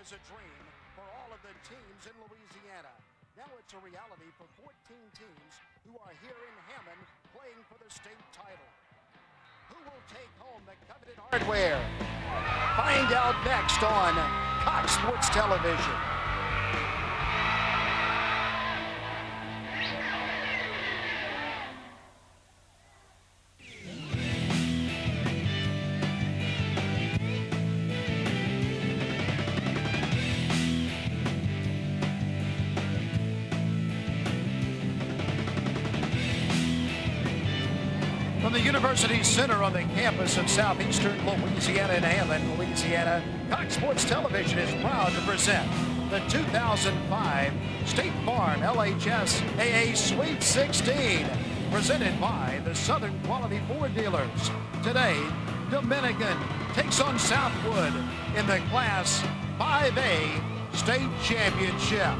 was a dream for all of the teams in Louisiana. Now it's a reality for 14 teams who are here in Hammond playing for the state title. Who will take home the coveted hardware? Find out next on Cox Sports Television. From the University Center on the campus of southeastern Louisiana in Hammond, Louisiana, Cox Sports Television is proud to present the 2005 State Farm LHSAA Sweet 16, presented by the Southern Quality Ford Dealers. Today, Dominican takes on Southwood in the Class 5A State Championship.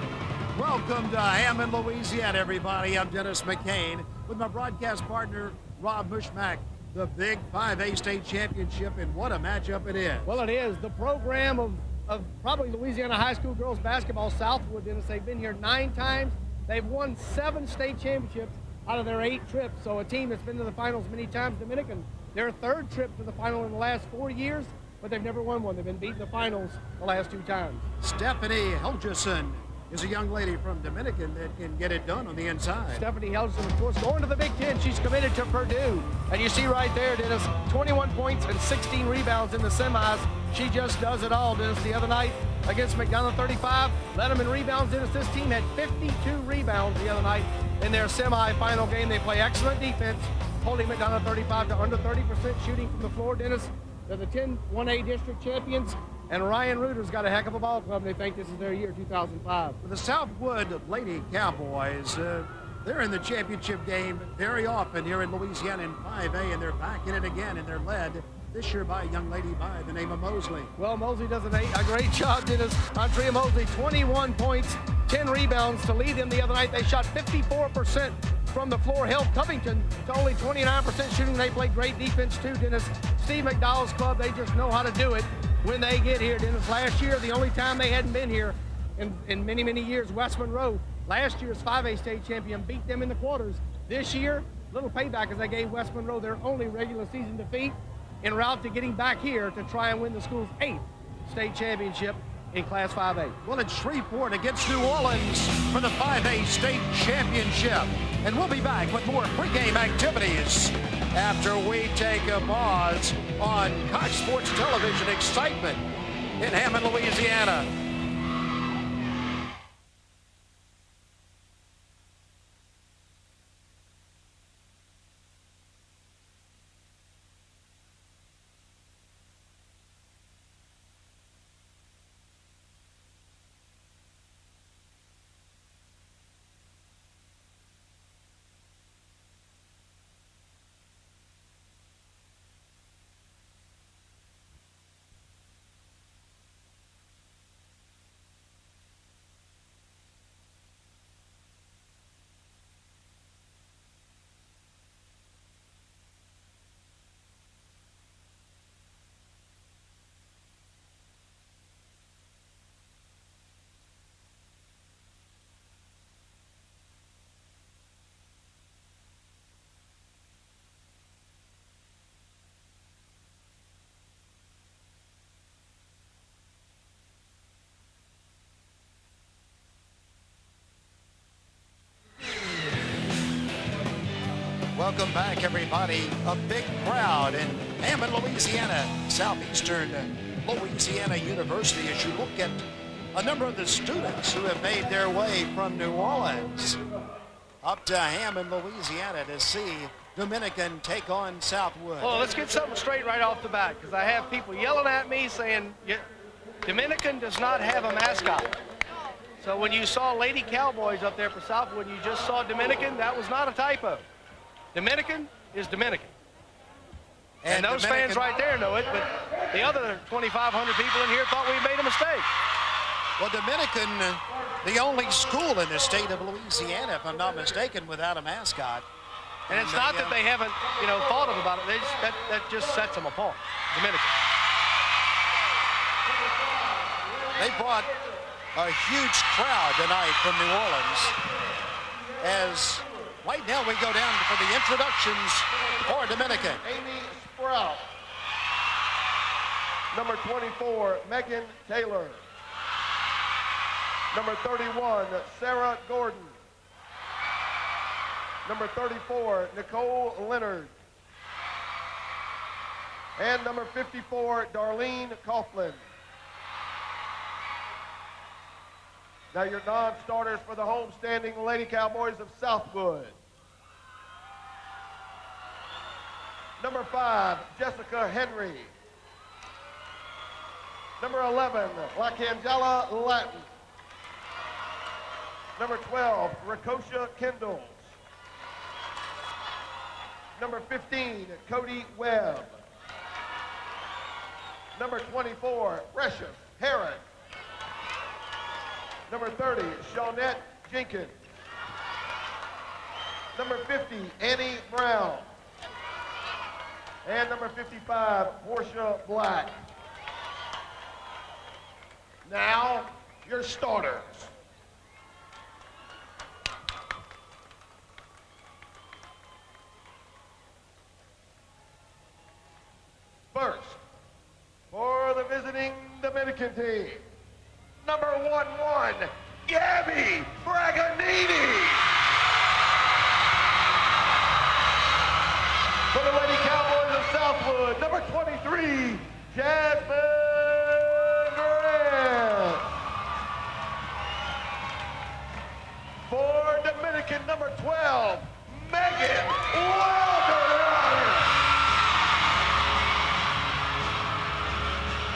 Welcome to Hammond, Louisiana, everybody. I'm Dennis McCain with my broadcast partner, Rob Mushmack. The big 5A state championship, and what a matchup it is. Well, it is. The program of probably Louisiana high school girls basketball, Southwood, Dennis, they've been here 9 times. They've won 7 state championships out of their 8 trips. So a team that's been to the finals many times. Dominican, their 3rd trip to the final in the last 4 years, but they've never won one. They've been beaten the finals the last 2 times. Stephanie Helgeson is a young lady from Dominican that can get it done on the inside. Stephanie Helgeson, of course, going to the Big Ten. She's committed to Purdue. And you see right there, Dennis, 21 points and 16 rebounds in the semis. She just does it all, Dennis. The other night against McDonough 35, led them in rebounds, Dennis. This team had 52 rebounds the other night in their semifinal game. They play excellent defense, holding McDonough 35 to under 30% shooting from the floor, Dennis. They're the 1A district champions. And Ryan Reuter's got a heck of a ball club, and they think this is their year, 2005. The Southwood Lady Cowboys, they're in the championship game very often here in Louisiana in 5A, and they're back in it again, and they're led this year by a young lady by the name of Mosley. Well, Mosley does a great job, Dennis. Andrea Mosley, 21 points, 10 rebounds to lead them the other night. They shot 54% from the floor, held Covington to only 29% shooting. They played great defense too, Dennis. Steve McDowell's club, they just know how to do it when they get here, Dennis. Last year, the only time they hadn't been here in many, many years, West Monroe, last year's 5A state champion, beat them in the quarters. This year, little payback as they gave West Monroe their only regular season defeat en route to getting back here to try and win the school's 8th state championship in Class 5A. Well, it's Shreveport against New Orleans for the 5A state championship. And we'll be back with more pregame activities after we take a pause on Cox Sports Television excitement in Hammond, Louisiana. Welcome back, everybody. A big crowd in Hammond, Louisiana, southeastern Louisiana University, as you look at a number of the students who have made their way from New Orleans up to Hammond, Louisiana to see Dominican take on Southwood. Well, let's get something straight right off the bat, because I have people yelling at me saying Dominican does not have a mascot. So when you saw Lady Cowboys up there for Southwood, you just saw Dominican. That was not a typo. Dominican is Dominican. And those fans right there know it, but the other 2,500 people in here thought we made a mistake. Well, Dominican, the only school in the state of Louisiana, if I'm not mistaken, without a mascot. And it's not that they haven't, thought about it. That just sets them apart. Dominican. They brought a huge crowd tonight from New Orleans. As right now we go down for the introductions for Dominican. Amy Sprout. Number 24, Megan Taylor. Number 31, Sarah Gordon. Number 34, Nicole Leonard. And number 54, Darlene Coughlin. Now your non-starters for the homestanding Lady Cowboys of Southwood. Number 5, Jessica Henry. Number 11, LaCangela Latin. Number 12, Rakosha Kendall. Number 15, Cody Webb. Number 24, Precious Herrick. Number 30, Shawnette Jenkins. Number 50, Annie Brown. And number 55, Portia Black. Now, your starters. First, for the visiting Dominican team, number 11, Gabby Braganini. For the Lady Cowboys of Southwood, number 23, Jasmine Grant. For Dominican, number 12, Megan Wilder.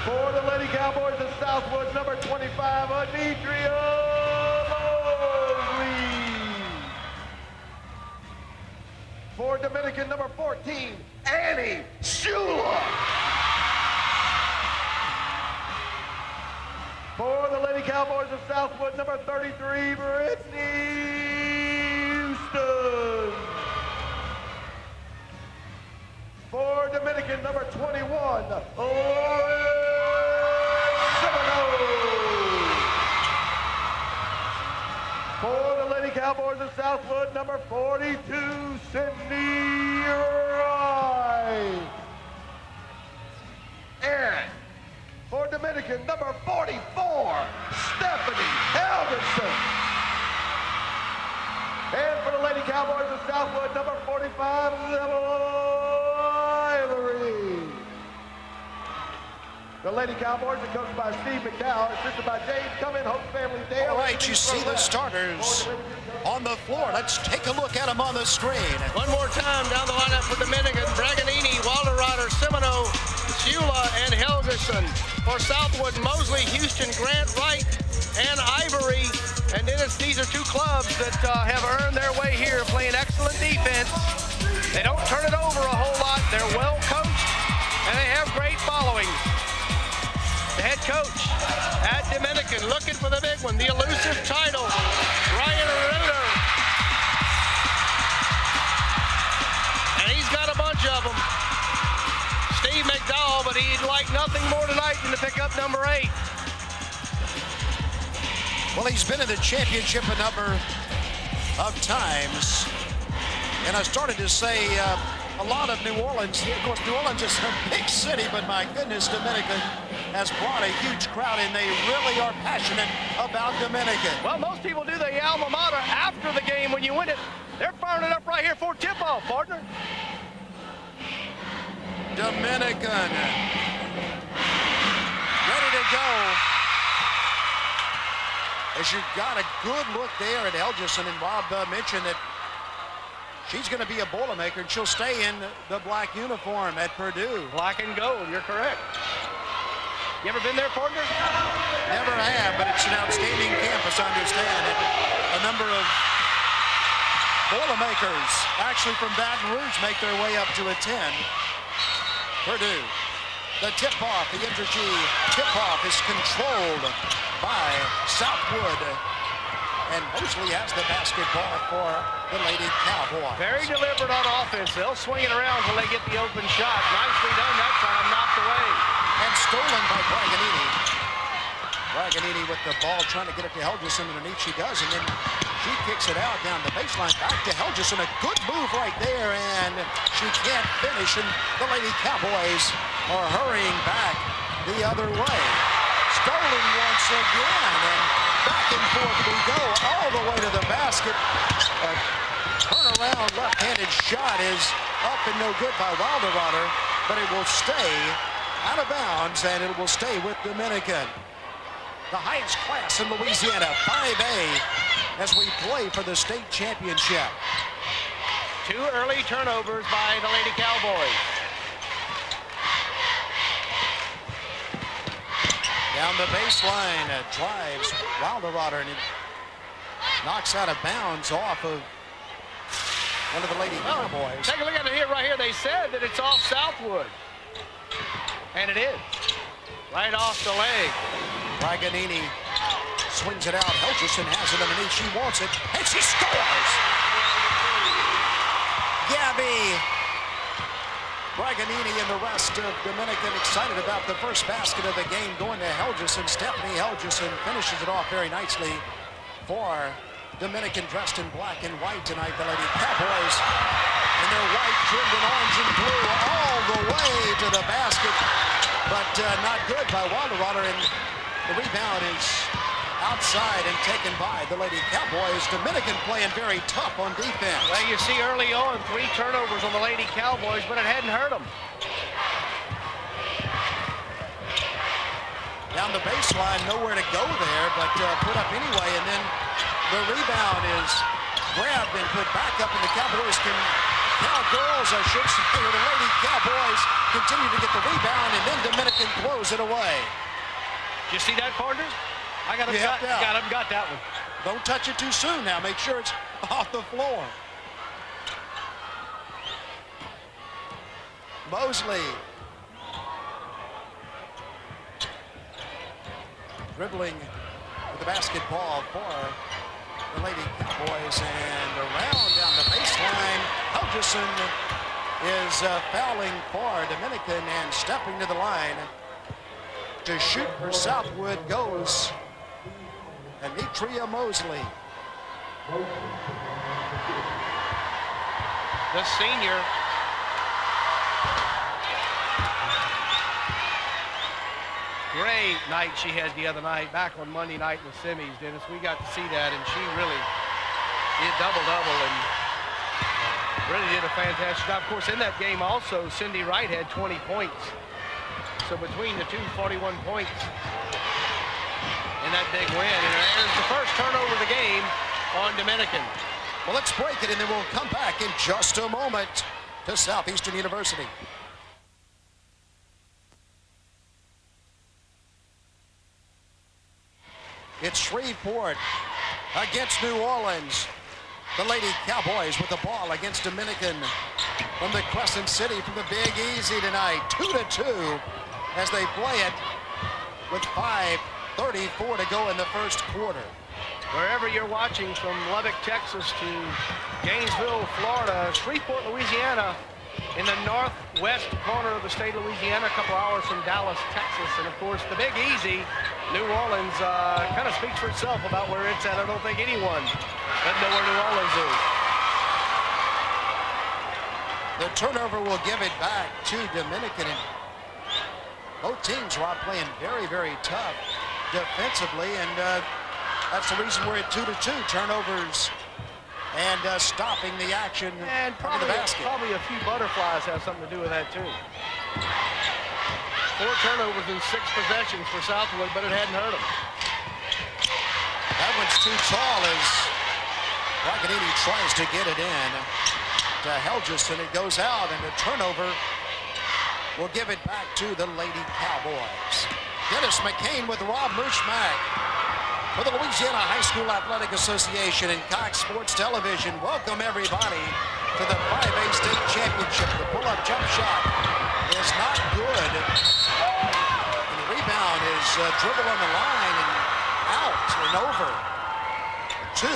For the Lady Cowboys of Southwood, number 25, Anidria Mosley. For Dominican, number 14, Annie Shula. For the Lady Cowboys of Southwood, number 33, Brittany Houston. For Dominican, number 21, Lauren Semino. For the Lady Cowboys of Southwood, number 42, Sydney Wright. And for Dominican, number 44, Stephanie Helgerson. And for the Lady Cowboys of Southwood, number 45, Hillary. The Lady Cowboys are coached by Steve McDowell, assisted by James Cummins, host family Dale. All right, you see the starters on the floor. Let's take a look at them on the screen. One more time down the lineup for Dominican, Braganini, Wilder, Semino, Shula, and Helgeson. For Southwood, Mosley, Houston, Grant, Wright, and Ivory. And then these are two clubs that have earned their way here, playing excellent defense. They don't turn it over a whole lot. They're well coached, and they have great following. The head coach at Dominican looking for the big one, the elusive title, Ryan Ruder. And he's got a bunch of them. Steve McDowell, but he'd like nothing more tonight than to pick up number 8. Well, he's been in the championship a number of times. And I started to say a lot of New Orleans. Of course, New Orleans is a big city, but my goodness, Dominican has brought a huge crowd, and they really are passionate about Dominican. Well, most people do the alma mater after the game when you win it. They're firing it up right here for tip-off, partner. Dominican ready to go. As you got a good look there at Helgeson, and Bob mentioned that she's going to be a Boilermaker, and she'll stay in the black uniform at Purdue. Black and gold, you're correct. You ever been there, partner? Never have, but it's an outstanding campus, I understand. And a number of Boilermakers, actually from Baton Rouge, make their way up to attend Purdue. The tip-off, the Inter-G tip-off is controlled by Southwood. And Mosley has the basketball for the Lady Cowboys. Very deliberate on offense. They'll swing it around until they get the open shot. Nicely done that time, knocked away. And stolen by Braganini. Braganini with the ball, trying to get it to Helgeson underneath. She does, and then she kicks it out down the baseline. Back to Helgeson. A good move right there, and she can't finish. And the Lady Cowboys are hurrying back the other way. Stolen once again, and back and forth we go all the way to the basket. A turnaround left-handed shot is up and no good by Wilderwater, but it will stay out of bounds, and it will stay with Dominican. The highest class in Louisiana, 5A, as we play for the state championship. 2 early turnovers by the Lady Cowboys. Down the baseline, drives Wilderwater, and it knocks out of bounds off of one of the Lady Cowboys. Take a look at it here, right here. They said that it's off Southwood. And it is. Right off the leg. Braganini swings it out. Helgeson has it underneath. She wants it, and she scores! Gabby Braganini and the rest of Dominican excited about the first basket of the game going to Helgeson. Stephanie Helgeson finishes it off very nicely for Dominican, dressed in black and white tonight. The Lady Cowboys in their white, trimmed in orange and blue all the way to the basket, but not good by Wilderwater, and the rebound is outside and taken by the Lady Cowboys. Dominican playing very tough on defense. Well, you see early on 3 turnovers on the Lady Cowboys, but it hadn't hurt them. Down the baseline, nowhere to go there, but put up anyway, and then the rebound is grabbed and put back up, and the Cowboys can, Cowgirls, I should say, or the Lady Cowboys continue to get the rebound, and then Dominican throws it away. You see that, partner? I got that one. Don't touch it too soon now. Make sure it's off the floor. Mosley. Dribbling with the basketball for the Lady Cowboys, and around down the baseline. Helgeson is fouling for Dominican, and stepping to the line to shoot for Southwood goes Anitria Mosley. The senior. Great night she had the other night, back on Monday night in the semis, Dennis. We got to see that, and she really did double-double and really did a fantastic job. Of course, in that game also, Cindy Wright had 20 points. So between the two, 41 points in that big win. And there's the first turnover of the game on Dominican. Well, let's break it, and then we'll come back in just a moment to Southeastern University. It's Shreveport against New Orleans. The Lady Cowboys with the ball against Dominican from the Crescent City, from the Big Easy tonight. 2-2 as they play it with 5:34 to go in the first quarter. Wherever you're watching, from Lubbock, Texas to Gainesville, Florida, Shreveport, Louisiana, in the northwest corner of the state of Louisiana, a couple hours from Dallas, Texas. And of course, the Big Easy, New Orleans, kind of speaks for itself about where it's at. I don't think anyone doesn't know where New Orleans is. The turnover will give it back to Dominican. And both teams are playing very, very tough defensively, and that's the reason we're at 2-2. Turnovers and stopping the action and under the basket. Probably a few butterflies have something to do with that too. 4 turnovers in 6 possessions for Southwood, but it hadn't hurt them. That one's too tall as Braganini tries to get it in to Helgeson. It goes out, and the turnover will give it back to the Lady Cowboys. Dennis McCain with Rob Merschmack for the Louisiana High School Athletic Association and Cox Sports Television. Welcome everybody to the 5A State Championship. The pull-up jump shot is not good. And the rebound is dribbled on the line and out and over to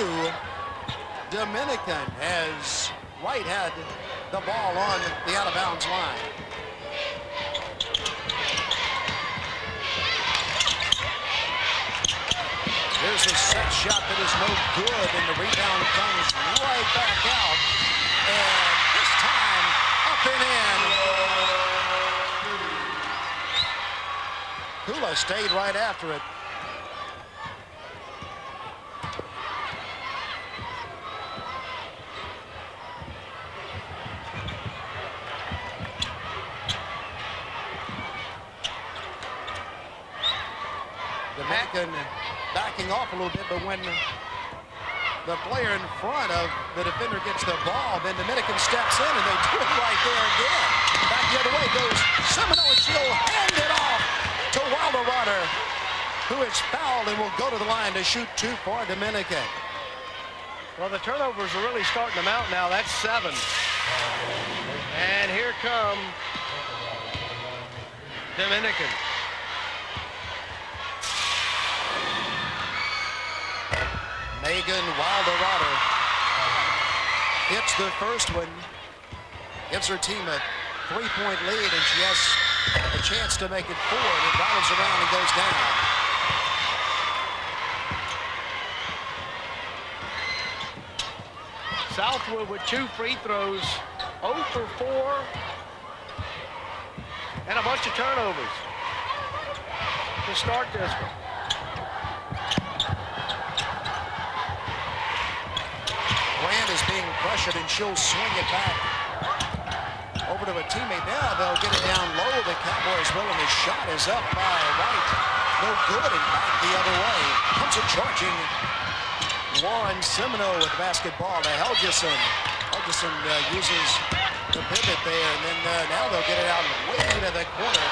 Dominican as Wright had the ball on the out-of-bounds line. Here's a set shot that is no good, and the rebound comes right back out. And this time, up and in. Kula stayed right after it. Dominican backing off a little bit, but when the player in front of the defender gets the ball, then Dominican steps in, and they do it right there again. Back the other way goes Seminole, and she'll hand it off to Wilder, who is fouled and will go to the line to shoot two for Dominican. Well, the turnovers are really starting to mount now. That's 7. And here come Dominican. Megan Wilder hits the first one, gives her team a 3-point lead, and she has a chance to make it 4, and it rattles around and goes down. Southwood with 2 free throws, 0 for 4, and a bunch of turnovers to start this one. Grant is being pressured, and she'll swing it back over to a teammate. Now they'll get it down low. The Cowboys will, and the shot is up by White. No good, and back the other way. Comes a charging Lauren Semino with the basketball to Helgeson. Helgeson uses the pivot there, and then now they'll get it out way to the corner.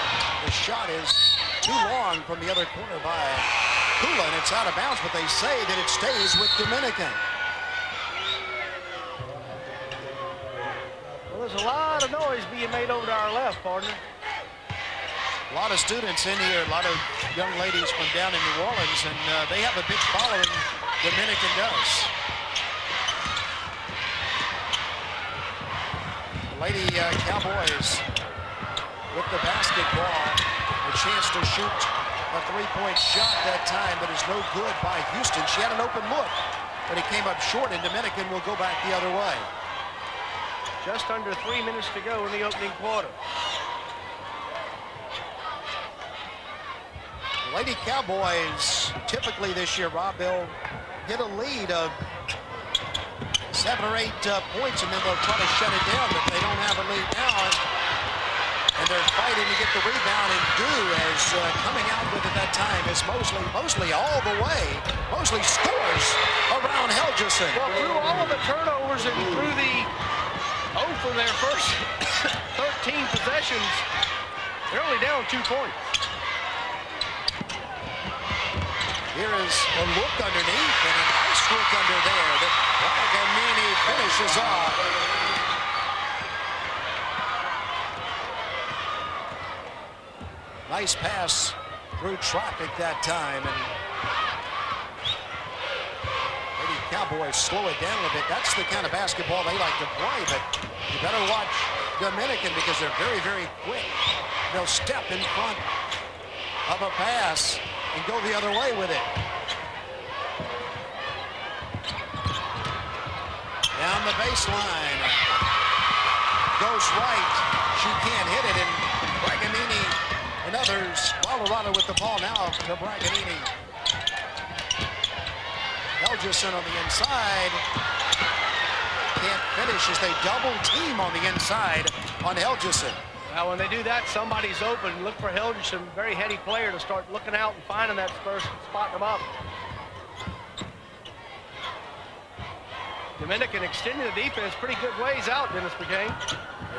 The shot is too long from the other corner by Kula, and it's out of bounds, but they say that it stays with Dominican. Well, there's a lot of noise being made over to our left, partner. A lot of students in here, a lot of young ladies from down in New Orleans, and they have a big following. Dominican does. The Lady Cowboys with the basketball. A chance to shoot a 3-point shot that time, but is no good by Houston. She had an open look, but it came up short, and Dominican will go back the other way. Just under 3 minutes to go in the opening quarter. The Lady Cowboys, typically this year, Rob, they'll get a lead of 7 or 8 points, and then they'll try to shut it down, but they don't have a lead now. And they're fighting to get the rebound, and as coming out with it that time is Mosley all the way. Mosley scores around Helgeson. Well, through all of the turnovers and through the 0 for their first 13 possessions, they're only down 2 points. Here is a look underneath, and a nice look under there that Bragamini finishes off. Nice pass through traffic that time, and Lady Cowboys slow it down a little bit. That's the kind of basketball they like to play, but you better watch Dominican because they're very, very quick. They'll step in front of a pass and go the other way with it. Down the baseline. Goes right. She can't hit it, and Bragamini and others. Colorado with the ball now to Bragamini. Helgeson on the inside. Can't finish as they double team on the inside on Helgeson. Now, when they do that, somebody's open. Look for Helgeson, very heady player, to start looking out and finding that first spot them up. Dominican extending the defense pretty good ways out, Dennis McCain.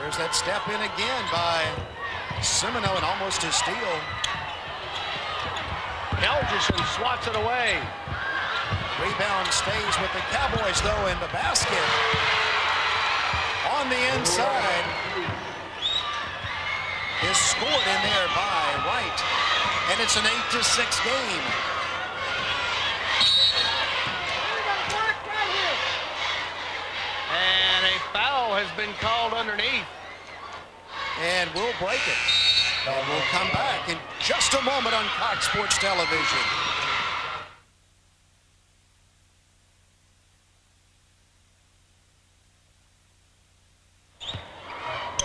There's that step in again by Semino, and almost a steal. Helgeson swats it away. Rebound stays with the Cowboys, though, in the basket. On the inside. Is scored in there by Wright, and it's an 8-6 game. And a foul has been called underneath. And we'll break it. And we'll come back in just a moment on Cox Sports Television.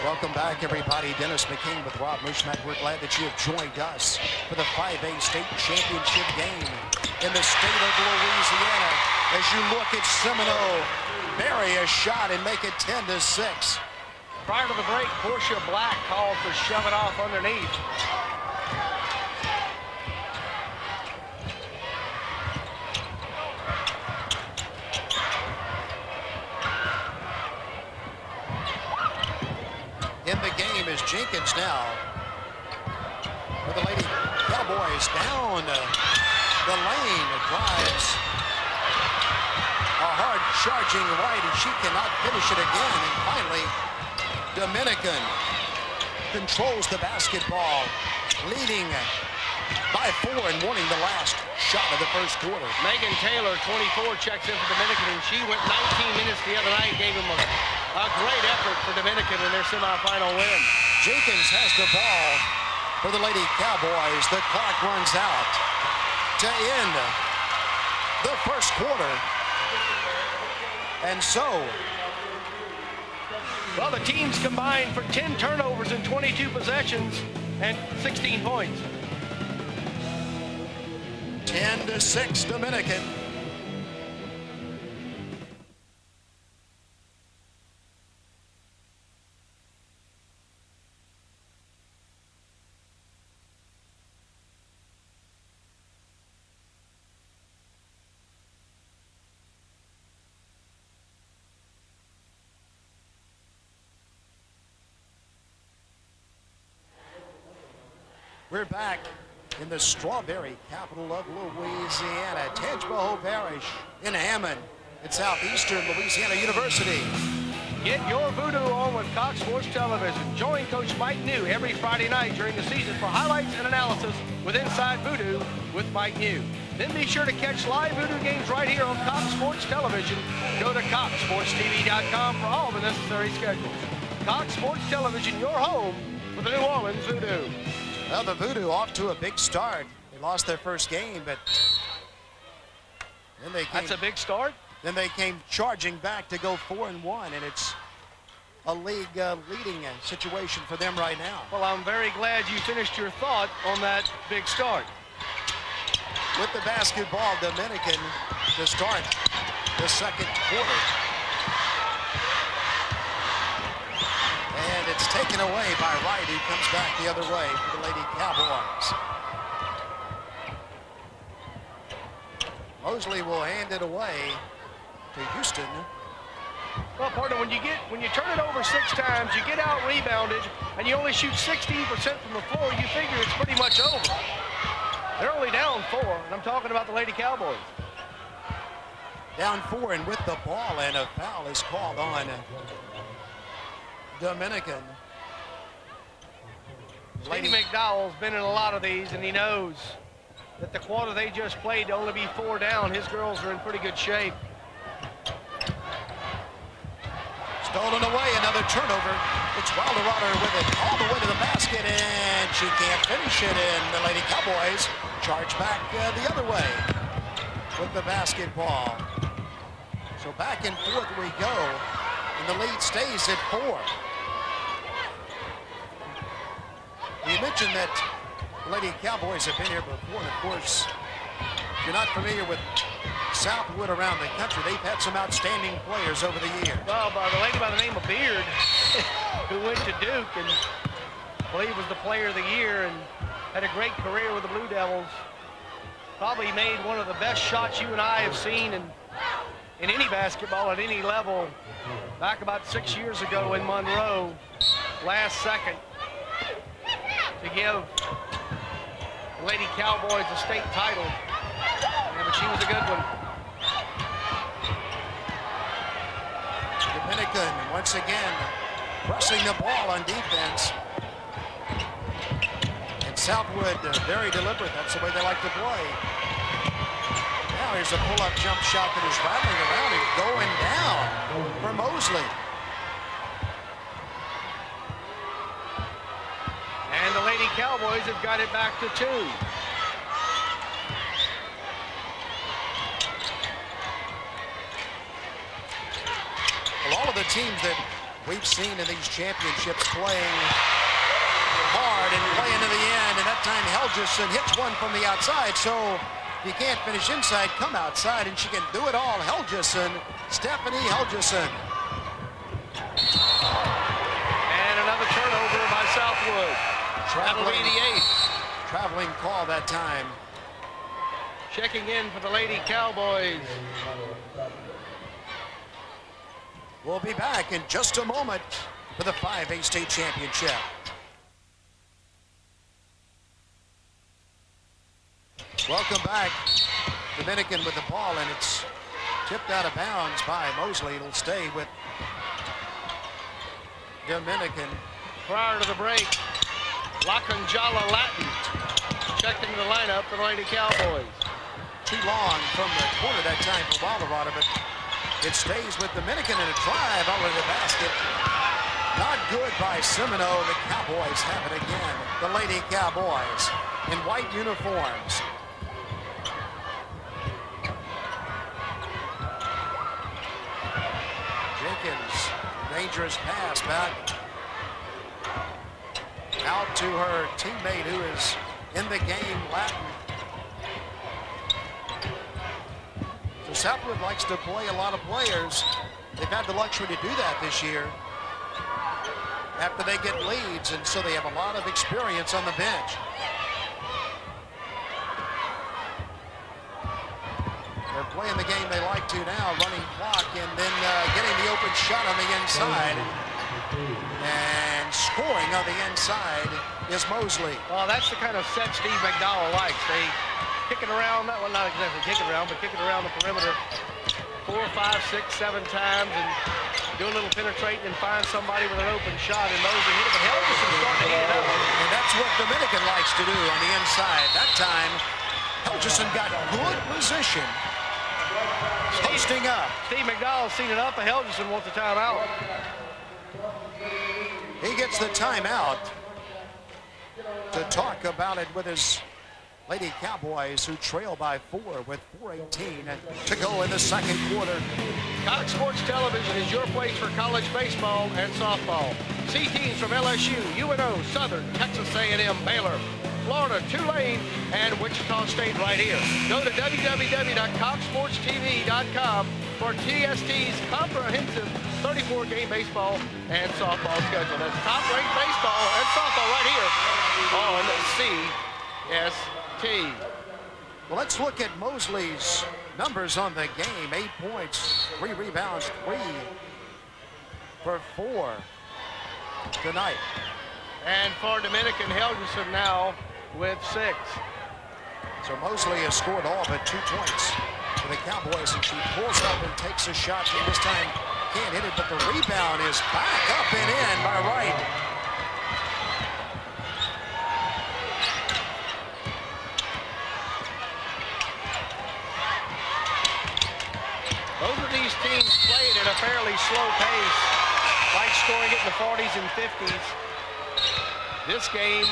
Welcome back, everybody. Dennis McKean with Rob Mushmak. We're glad that you have joined us for the 5A state championship game in the state of Louisiana. As you look at Seminole bury a shot and make it 10-6. Prior to the break, Portia Black called for shove it off underneath. In the game is Jenkins now. For the Lady Cowboys down the lane. Drives a hard charging right, and she cannot finish it again. And finally, Dominican controls the basketball, leading by 4 and wanting the last shot of the first quarter. Megan Taylor, 24, checks in for Dominican, and she went 19 minutes the other night, gave them a great effort for Dominican in their semifinal win. Jenkins has the ball for the Lady Cowboys. The clock runs out to end the first quarter. And so, well, the teams combined for 10 turnovers and 22 possessions and 16 points. 10-6 Dominican. We're back in the strawberry capital of Louisiana, Tangipahoa Parish in Hammond at Southeastern Louisiana University. Get your voodoo on with Cox Sports Television. Join Coach Mike New every Friday night during the season for highlights and analysis with Inside Voodoo with Mike New. Then be sure to catch live voodoo games right here on Cox Sports Television. Go to CoxSportsTV.com for all the necessary schedules. Cox Sports Television, your home for the New Orleans Voodoo. Well, the Voodoo off to a big start. They lost their first game, but then That's a big start. Then they came charging back to go 4-1, and it's a league leading situation for them right now. Well, I'm very glad you finished your thought on that big start. With the basketball, Dominican to start the second quarter. And it's taken away by Wright, who comes back the other way for the Lady Cowboys. Mosley will hand it away to Houston. Well, partner, when you turn it over 6 times, you get out rebounded, and you only shoot 16% from the floor, you figure it's pretty much over. They're only down 4, and I'm talking about the Lady Cowboys. Down 4 and with the ball, and a foul is called on Dominican. Lady McDowell's been in a lot of these, and he knows that the quarter they just played to only be 4 down. His girls are in pretty good shape. Stolen away, another turnover. It's Wilderwater with it all the way to the basket, and she can't finish it, and the Lady Cowboys charge back the other way with the basketball. So back and forth we go, and the lead stays at 4. We mentioned that Lady Cowboys have been here before, and of course, if you're not familiar with Southwood around the country, they've had some outstanding players over the years. Well, the lady by the name of Beard, who went to Duke and I believe was the player of the year and had a great career with the Blue Devils, probably made one of the best shots you and I have seen in any basketball at any level back about 6 years ago in Monroe, last second, to give the Lady Cowboys a state title. Yeah, but she was a good one. Dominican once again pressing the ball on defense. And Southwood very deliberate. That's the way they like to play. Now here's a pull-up jump shot that is rattling around and going down for Mosley. And the Lady Cowboys have got it back to 2. Well, all of the teams that we've seen in these championships playing hard and playing to the end, and that time Helgeson hits one from the outside, so you can't finish inside, come outside, and she can do it all. Helgeson, Stephanie Helgeson. And another turnover by Southwood. That'll be the 8th. Traveling call that time. Checking in for the Lady Cowboys. We'll be back in just a moment for the 5A state championship. Welcome back. Dominican with the ball, and it's tipped out of bounds by Mosley. It'll stay with Dominican. Prior to the break, Lakanjala Latin checked into the lineup for the Lady Cowboys. Too long from the corner that time for Wilderwater, but it stays with Dominican in a drive over the basket. Not good by Semino. The Cowboys have it again. The Lady Cowboys in white uniforms. Jenkins, dangerous pass back out to her teammate who is in the game, Latin. So Southwood likes to play a lot of players. They've had the luxury to do that this year after they get leads, and so they have a lot of experience on the bench. They're playing the game they like to now, running clock, and then getting the open shot on the inside. And scoring on the inside is Mosley. Well, that's the kind of set Steve McDowell likes. They kick it around, well, not exactly kick it around, but kick it around the perimeter 4, 5, 6, 7 times and do a little penetrating and find somebody with an open shot, and Mosley hit it, but Helgeson's starting to heat it up. And that's what Dominican likes to do on the inside. That time, Helgeson got good position. Posting up. Steve McDowell's seen it up, and Helgeson wants a timeout. He gets the timeout to talk about it with his Lady Cowboys, who trail by 4 with 4:18 to go in the second quarter. Cox Sports Television is your place for college baseball and softball. See teams from LSU, UNO, Southern, Texas A&M, Baylor, Florida, Tulane, and Wichita State right here. Go to www.coxsportstv.com for TST's comprehensive 34-game baseball and softball schedule. That's top-ranked baseball and softball right here on CST. Well, let's look at Mosley's numbers on the game. 8 points, 3 rebounds, 3 for 4 tonight. And for Dominican, Helgeson now with 6. So Mosley has scored all but 2 points for the Cowboys, and she pulls up and takes a shot. And this time can't hit it, but the rebound is back up and in by Wright. Both of these teams played at a fairly slow pace, like scoring it in the 40s and 50s. This game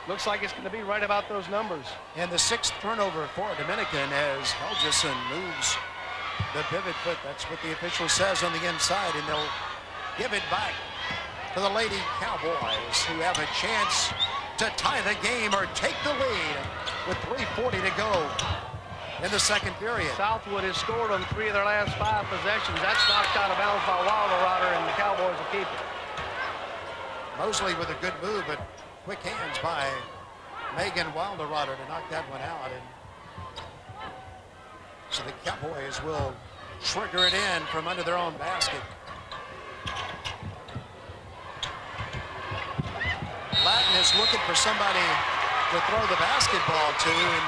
looks like it's going to be right about those numbers. And the 6th turnover for Dominican as Helgeson moves the pivot foot. That's what the official says on the inside, and they'll give it back to the Lady Cowboys, who have a chance to tie the game or take the lead with 3:40 to go in the second period. Southwood has scored on 3 of their last 5 possessions. That's knocked out of bounds by Wilderwater, and the Cowboys will keep it. Mosley with a good move, but quick hands by Megan Wilderwater to knock that one out. And so the Cowboys will trigger it in from under their own basket. Latin is looking for somebody to throw the basketball to, and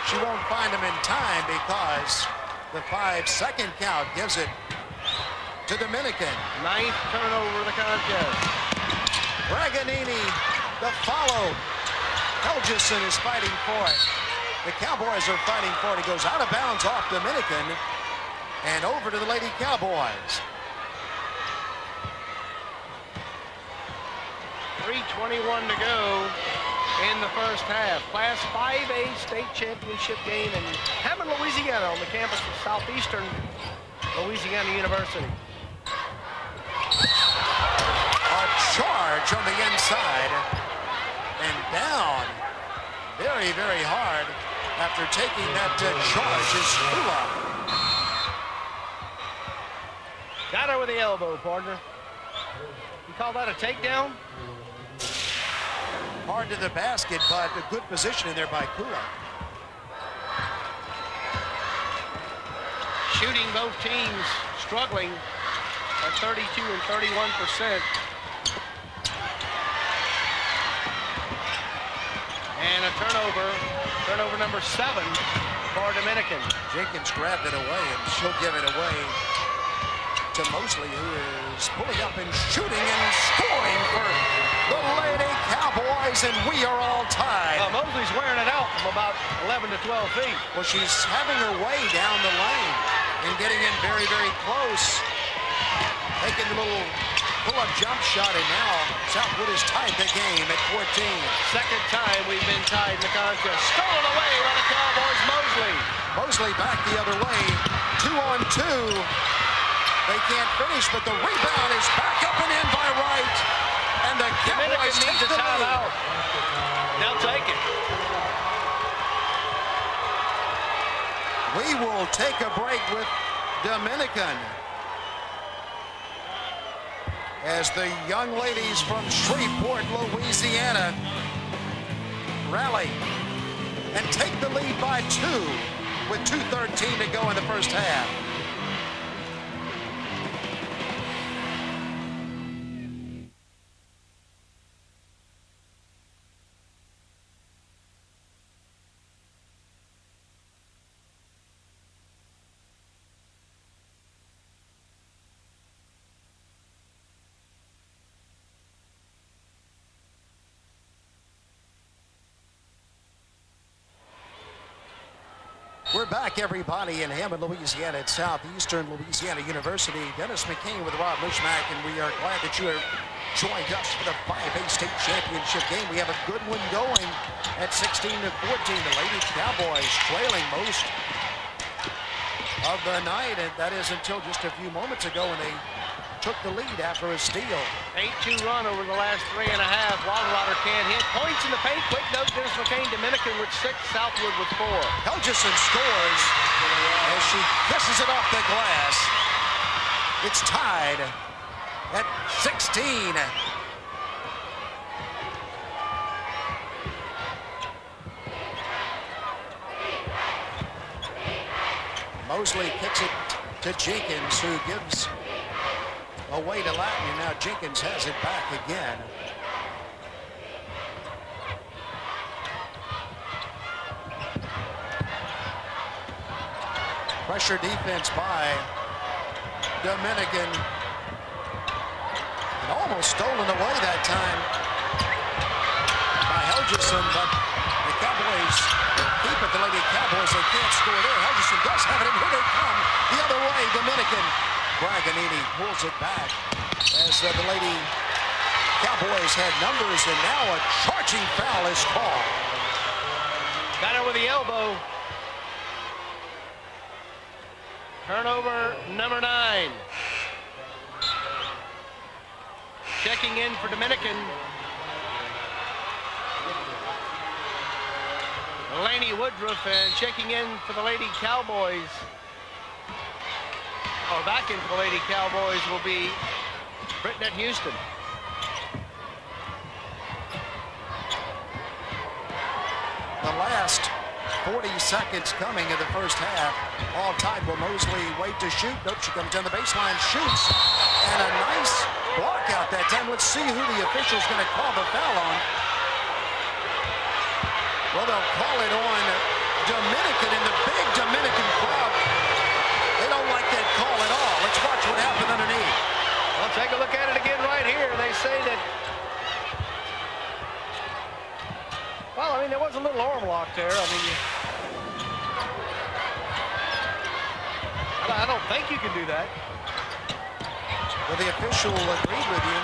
she won't find him in time because the 5-second count gives it to Dominican. 9th turnover of the contest. Braganini, the follow. Helgeson is fighting for it. The Cowboys are fighting for it. He goes out of bounds off Dominican and over to the Lady Cowboys. 3:21 to go in the first half. Class 5A state championship game in Hammond, Louisiana, on the campus of Southeastern Louisiana University. charge on the inside. And down very, very hard after taking that charge is Kula. Got her with the elbow, partner. You call that a takedown? Hard to the basket, but a good position in there by Kula. Shooting both teams struggling at 32 and 31%. And a turnover number 7 for Dominican. Jenkins grabbed it away, and she'll give it away to Mosley, who is pulling up and shooting and scoring for the Lady Cowboys, and we are all tied. Mosley's wearing it out from about 11 to 12 feet. Well, she's having her way down the lane and getting in very, very close. Taking the little pull-up jump shot, and now Southwood has tied the game at 14. Second time we've been tied in the contest. Stolen away by the Cowboys, Mosley. Mosley back the other way. 2-on-2. They can't finish, but the rebound is back up and in by Wright. And the Cowboys take the timeout. They'll take it. We will take a break with Dominican as the young ladies from Shreveport, Louisiana rally and take the lead by 2 with 2:13 to go in the first half. We're back, everybody, in Hammond, Louisiana at Southeastern Louisiana University. Dennis McCain with Rob Mushmack, and we are glad that you have joined us for the 5A state championship game. We have a good one going at 16-14. The Lady Cowboys trailing most of the night, and that is until just a few moments ago when they took the lead after a steal. 8-2 run over the last 3.5. Waterwater can't hit. Points in the paint. Quick note, Dennis McCain, Dominican with 6, Southwood with 4. Helgeson scores as she kisses it off the glass. It's tied at 16. Mosley kicks it to Jenkins, who gives away to Latin, and now Jenkins has it back again. Pressure defense by Dominican. And almost stolen away that time by Helgeson, but the Cowboys keep it. The Lady Cowboys, they can't score there. Helgeson does have it, and here they come the other way. Dominican. Braganini pulls it back as the Lady Cowboys had numbers, and now a charging foul is called. Got it with the elbow. Turnover number 9. Checking in for Dominican. Laney Woodruff, and checking in for the Lady Cowboys, or back in for the Lady Cowboys, will be Britnett Houston. The last 40 seconds coming in the first half. All tied. Will Mosley wait to shoot? Nope, she comes down the baseline, shoots, and a nice block out that time. Let's see who the official's going to call the foul on. Well, they'll call it on Dominican, and the big Dominican crowd, they don't like that call at all. Let's watch what happened underneath. Well, take a look at it again right here. They say that, well, I mean, there was a little arm lock there. I mean, I don't think you can do that. Well, the official agreed with you.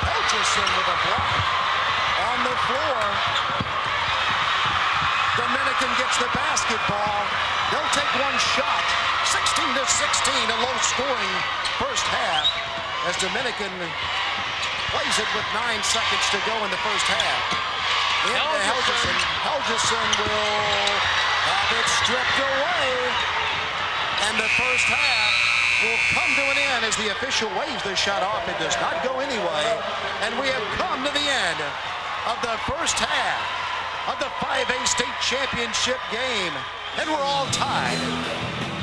Helgeson with a block on the floor. Dominican gets the basketball. They'll take one shot. 16-16, a low-scoring first half as Dominican plays it with 9 seconds to go in the first half. Into Helgeson. Helgeson will have it stripped away. And the first half will come to an end as the official waves the shot off. It does not go anyway. And we have come to the end of the first half of the 5A state championship game. And we're all tied.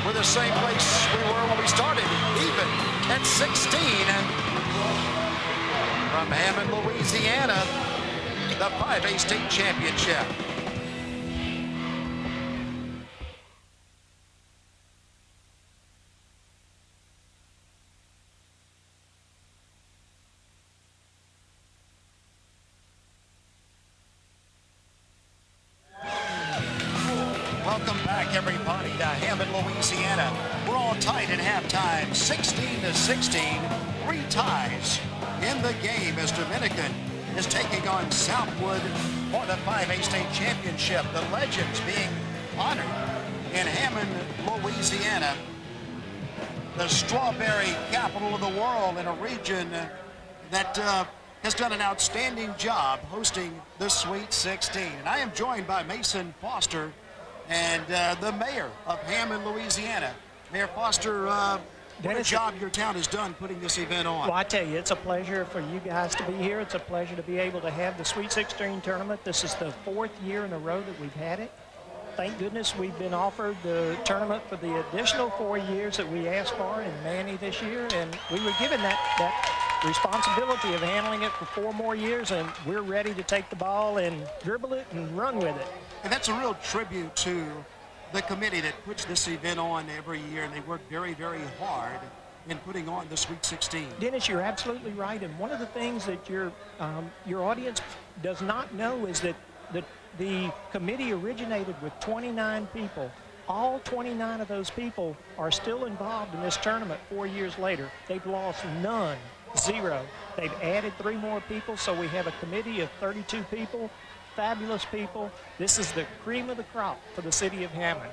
We're the same place we were when we started, even at 16. And from Hammond, Louisiana, the 5A state championship. Welcome back, everybody, to Hammond, Louisiana. We're all tied at halftime, 16-16. 3 ties in the game as Dominican is taking on Southwood for the 5A state championship. The Legends being honored in Hammond, Louisiana, the strawberry capital of the world, in a region that has done an outstanding job hosting the Sweet 16. And I am joined by Mason Foster and the mayor of Hammond, Louisiana. Mayor Foster, what a job your town has done putting this event on. Well, I tell you, it's a pleasure for you guys to be here. It's a pleasure to be able to have the Sweet 16 tournament. This is the 4th year in a row that we've had it. Thank goodness we've been offered the tournament for the additional 4 years that we asked for in Manny this year, and we were given that responsibility of handling it for 4 more years, and we're ready to take the ball and dribble it and run with it. And that's a real tribute to the committee that puts this event on every year, and they work very, very hard in putting on the Sweet 16. Dennis, you're absolutely right, and one of the things that your audience does not know is that the committee originated with 29 people. All 29 of those people are still involved in this tournament 4 years later. They've lost none, 0. They've added 3 more people, so we have a committee of 32 people. Fabulous people. This is the cream of the crop for the city of Hammond.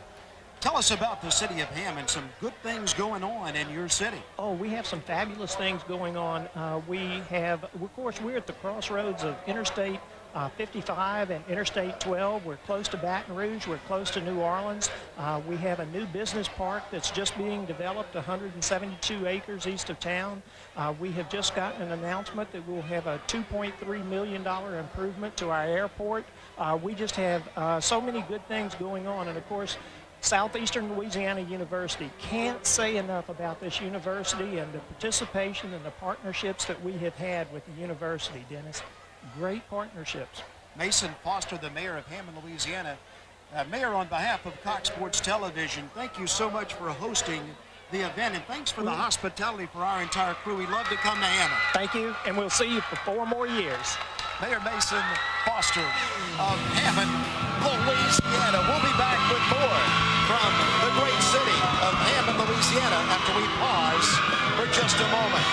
Tell us about the city of Hammond, some good things going on in your city. Oh, we have some fabulous things going on. We have, of course, we're at the crossroads of Interstate 55 and Interstate 12. We're close to Baton Rouge. We're close to New Orleans. We have a new business park that's just being developed, 172 acres east of town. We have just gotten an announcement that we'll have a $2.3 million improvement to our airport. We just have so many good things going on. And of course, Southeastern Louisiana University. Can't say enough about this university and the participation and the partnerships that we have had with the university, Dennis. Great partnerships. Mason Foster, the mayor of Hammond, Louisiana. Mayor, on behalf of Cox Sports Television, thank you so much for hosting the event, and thanks for the hospitality for our entire crew. We'd love to come to Hammond. Thank you, and we'll see you for 4 more years. Mayor Mason Foster of Hammond, Louisiana. We'll be back with more from the great city of Hammond, Louisiana, after we pause for just a moment.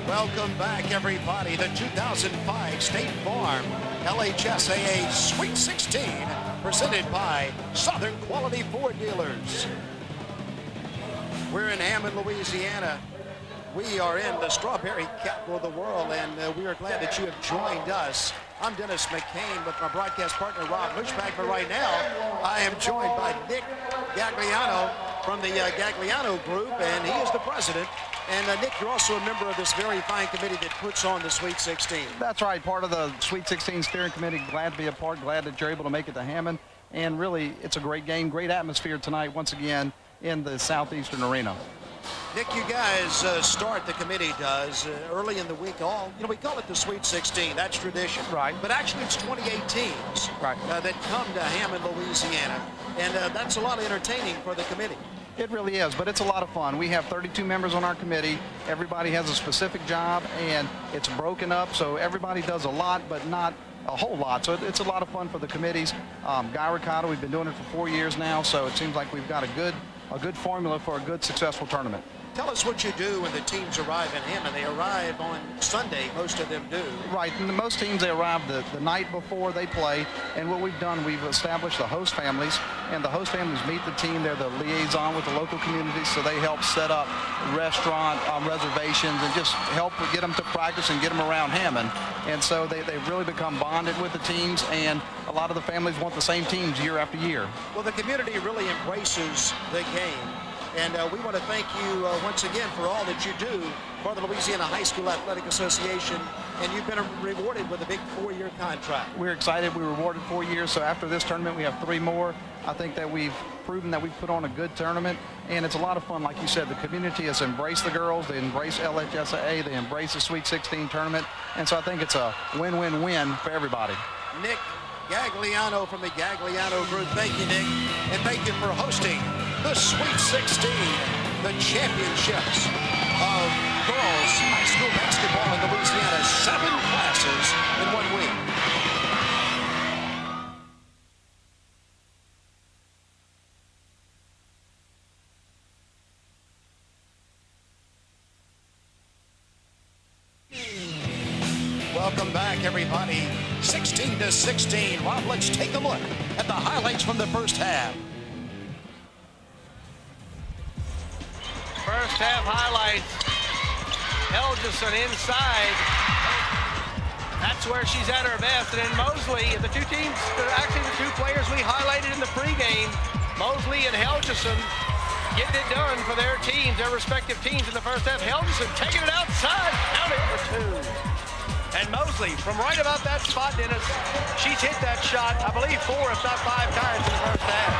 Welcome back, everybody. The 2005 State Farm LHSAA Sweet 16, presented by Southern Quality Ford Dealers. We're in Hammond, Louisiana. We are in the strawberry capital of the world, and we are glad that you have joined us. I'm Dennis McCain with my broadcast partner, Rob Mushback, but right now I am joined by Nick Gagliano from the Gagliano Group, and he is the president. And Nick, you're also a member of this very fine committee that puts on the Sweet 16. That's right, part of the Sweet 16 steering committee. Glad to be a part, glad that you're able to make it to Hammond. And really, it's a great game, great atmosphere tonight, once again, in the Southeastern Arena. Nick, you guys start, the committee does, early in the week. We call it the Sweet 16. That's tradition. Right. But actually, it's 28 teams that come to Hammond, Louisiana. And that's a lot of entertaining for the committee. It really is, but it's a lot of fun. We have 32 members on our committee. Everybody has a specific job, and it's broken up, so everybody does a lot, but not a whole lot. So it's a lot of fun for the committees. Guy Ricotta, we've been doing it for 4 years now, so it seems like we've got a good formula for a good, successful tournament. Tell us what you do when the teams arrive in Hammond. They arrive on Sunday, most of them do. Right, and most teams, they arrive the night before they play, and what we've done, we've established the host families, and the host families meet the team. They're the liaison with the local communities, so they help set up restaurant reservations and just help get them to practice and get them around Hammond. And so they really become bonded with the teams, and a lot of the families want the same teams year after year. Well, the community really embraces the game. And we want to thank you once again for all that you do for the Louisiana High School Athletic Association. And you've been rewarded with a big 4-year contract. We're excited. We were rewarded 4 years. So after this tournament, we have 3 more. I think that we've proven that we've put on a good tournament. And it's a lot of fun. Like you said, the community has embraced the girls. They embrace LHSAA. They embrace the Sweet 16 tournament. And so I think it's a win-win-win for everybody. Nick Gagliano from the Gagliano Group. Thank you, Nick. And thank you for hosting the Sweet 16, the championships of girls high school basketball in Louisiana. 7 classes in 1 week. Welcome back, everybody. 16-16. Rob, let's take a look at the highlights from the first half. First half highlights. Helgeson inside. That's where she's at her best. And then Mosley, the two teams, actually the 2 players we highlighted in the pregame, Mosley and Helgeson, getting it done for their teams, their respective teams in the first half. Helgeson taking it outside, count it for 2. And Mosley, from right about that spot, Dennis, she's hit that shot, I believe 4, if not 5 times in the first half.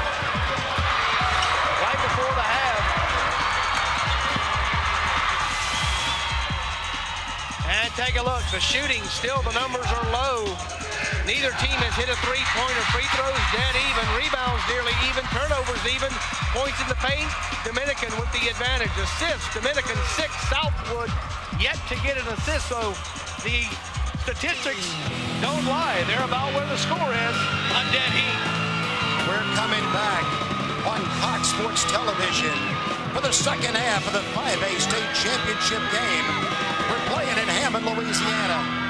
Right before the half. And take a look, the shooting, still the numbers are low. Neither team has hit a 3-pointer. Free throws dead even, rebounds nearly even, turnovers even, points in the paint. Dominican with the advantage. Assists, Dominican 6, Southwood yet to get an assist, so the statistics don't lie. They're about where the score is. A dead heat. We're coming back on Cox Sports Television for the second half of the 5A state championship game. We're playing in Hammond, Louisiana.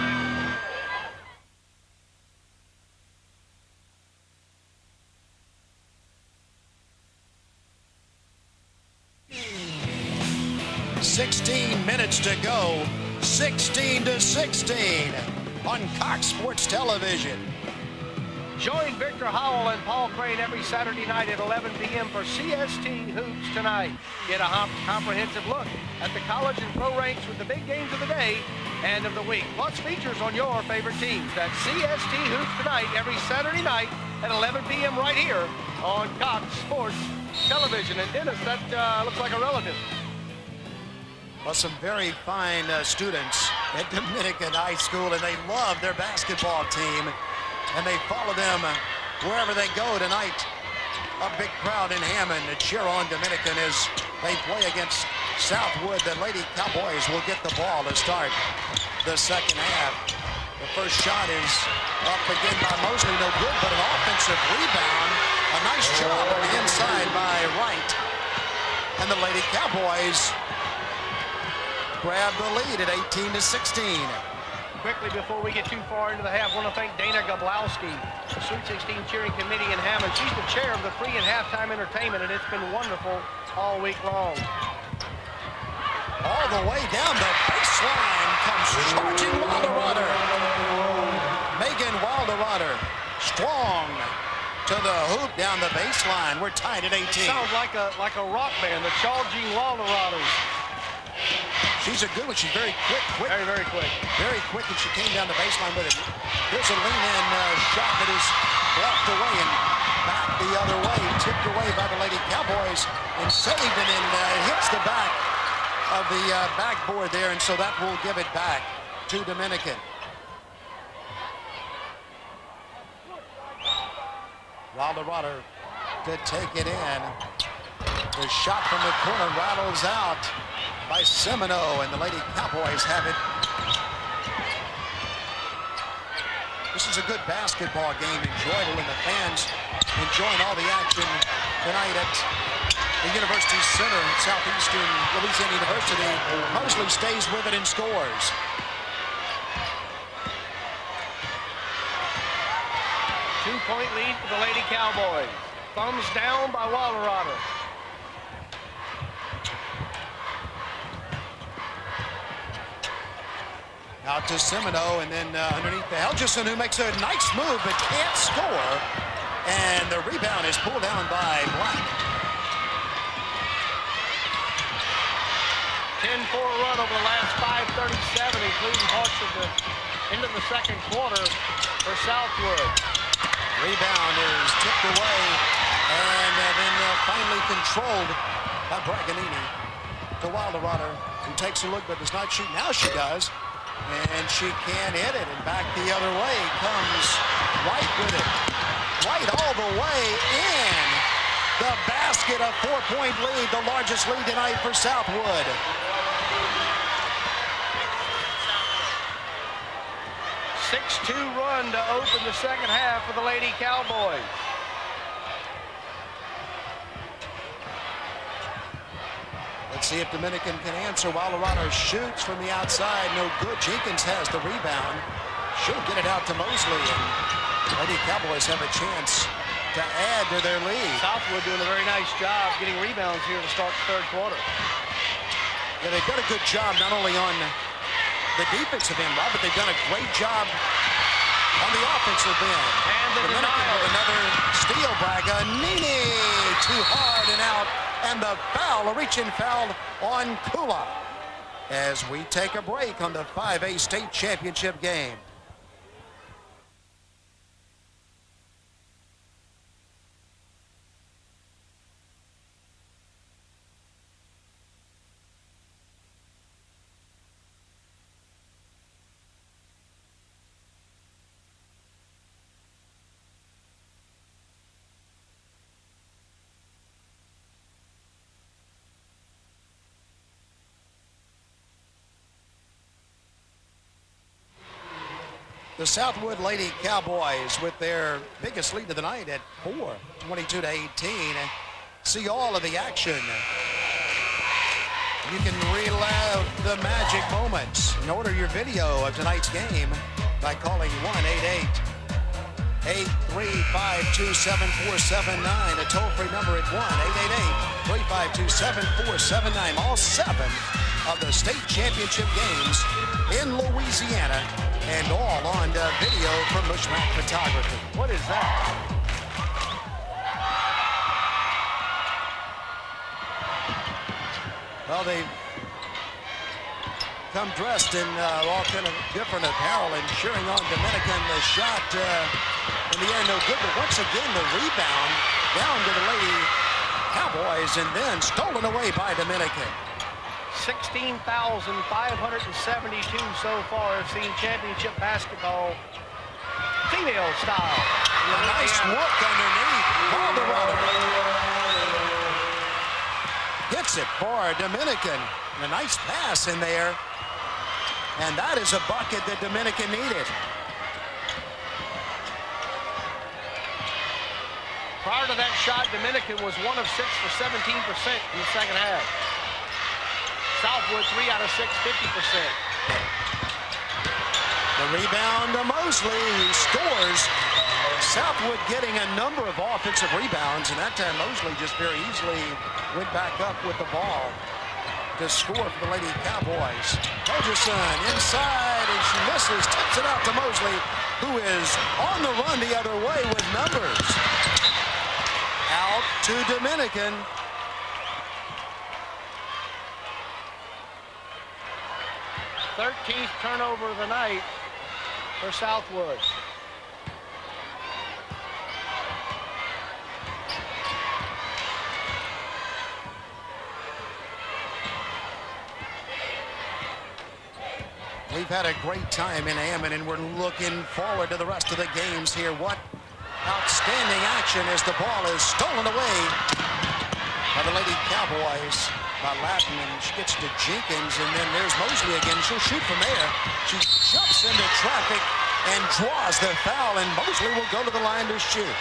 Minutes to go, 16-16 on Cox Sports Television. Join Victor Howell and Paul Crane every Saturday night at 11 p.m. for CST Hoops Tonight. Get a comprehensive look at the college and pro ranks with the big games of the day and of the week, plus features on your favorite teams. That's CST Hoops Tonight every Saturday night at 11 p.m. right here on Cox Sports Television. And Dennis, that looks like a relative. Well, some very fine students at Dominican High School, and they love their basketball team, and they follow them wherever they go tonight. A big crowd in Hammond to cheer on Dominican as they play against Southwood. The Lady Cowboys will get the ball to start the second half. The first shot is up again by Mosley, no good, but an offensive rebound. A nice job on the inside by Wright. And the Lady Cowboys grab the lead at 18-16. Quickly, before we get too far into the half, I want to thank Dana Gablowski, the Sweet 16 cheering committee in Hammond. She's the chair of the free and halftime entertainment, and it's been wonderful all week long. All the way down the baseline comes charging Wilderwater. Megan Wilderwater, strong to the hoop down the baseline. We're tied at 18. It sounds like a rock band, the Charging Wilderwaters. She's a good one. She's very quick. Very, very quick. Very quick, and she came down the baseline with it. Here's a lean-in shot that is blocked away and back the other way, tipped away by the Lady Cowboys, and saved it, and hits the back of the backboard there, and so that will give it back to Dominican. Wilderwater to take it in. The shot from the corner rattles out by Semino, and the Lady Cowboys have it. This is a good basketball game, enjoyable, and the fans enjoying all the action tonight at The University Center, Southeastern Louisiana University. Mosley stays with it and scores. Two-point lead for the Lady Cowboys. Thumbs down by Wallerada. Out to Semino, and then underneath to Helgeson, who makes a nice move but can't score. And the rebound is pulled down by Black. 10-4 run over the last 5:37, including parts of the end of the second quarter for Southwood. Rebound is tipped away, and then finally controlled by Braganini. To Wilderwater, who takes a look but does not shoot. Now she does. And she can't hit it, and back the other way comes White with it. White all the way in the basket, a 4-point lead, the largest lead tonight for Southwood. A 6-2 run to open the second half for the Lady Cowboys. Let's see if Dominican can answer. Wallerada shoots from the outside. No good. Jenkins has the rebound. She'll get it out to Mosley. And Lady Cowboys have a chance to add to their lead. Southwood doing a very nice job getting rebounds here to start the third quarter. Yeah, they've done a good job not only on the defensive end, Rob, but they've done a great job on the offensive end. And the Dominican with another steal. Braganini too hard and out. And the foul, a reach-in foul on Kula as we take a break on the 5A state championship game. The Southwood Lady Cowboys with their biggest lead of the night at 4, 22-18. See all of the action. You can relive the magic moments and order your video of tonight's game by calling 1-888-835-2749, a toll-free number at 1-888-352-7479. All 7 of the state championship games in Louisiana, and all on video from Bushmack Photography. What is that? Well, they've come dressed in all kind of different apparel and cheering on Dominican. The shot in the air, no good, but once again the rebound down to the Lady Cowboys and then stolen away by Dominican. 16,572 so far have seen championship basketball female style. A nice work underneath. Valderrama hits it for Dominican. And a nice pass in there. And that is a bucket that Dominican needed. Prior to that shot, Dominican was 1 of 6 for 17% in the second half. Southwood 3 out of 6, 50%. The rebound to Mosley, who scores. Southwood getting a number of offensive rebounds, and that time Mosley just very easily went back up with the ball to score for the Lady Cowboys. Helgeson inside, and she misses, tips it out to Mosley, who is on the run the other way with numbers. Out to Dominican. 13th turnover of the night for Southwood. We've had a great time in Hammond, and we're looking forward to the rest of the games here. What outstanding action as the ball is stolen away by the Lady Cowboys. By Latin, and she gets to Jenkins, and then there's Mosley again. She'll shoot from there. She jumps into traffic and draws the foul, and Mosley will go to the line to shoot.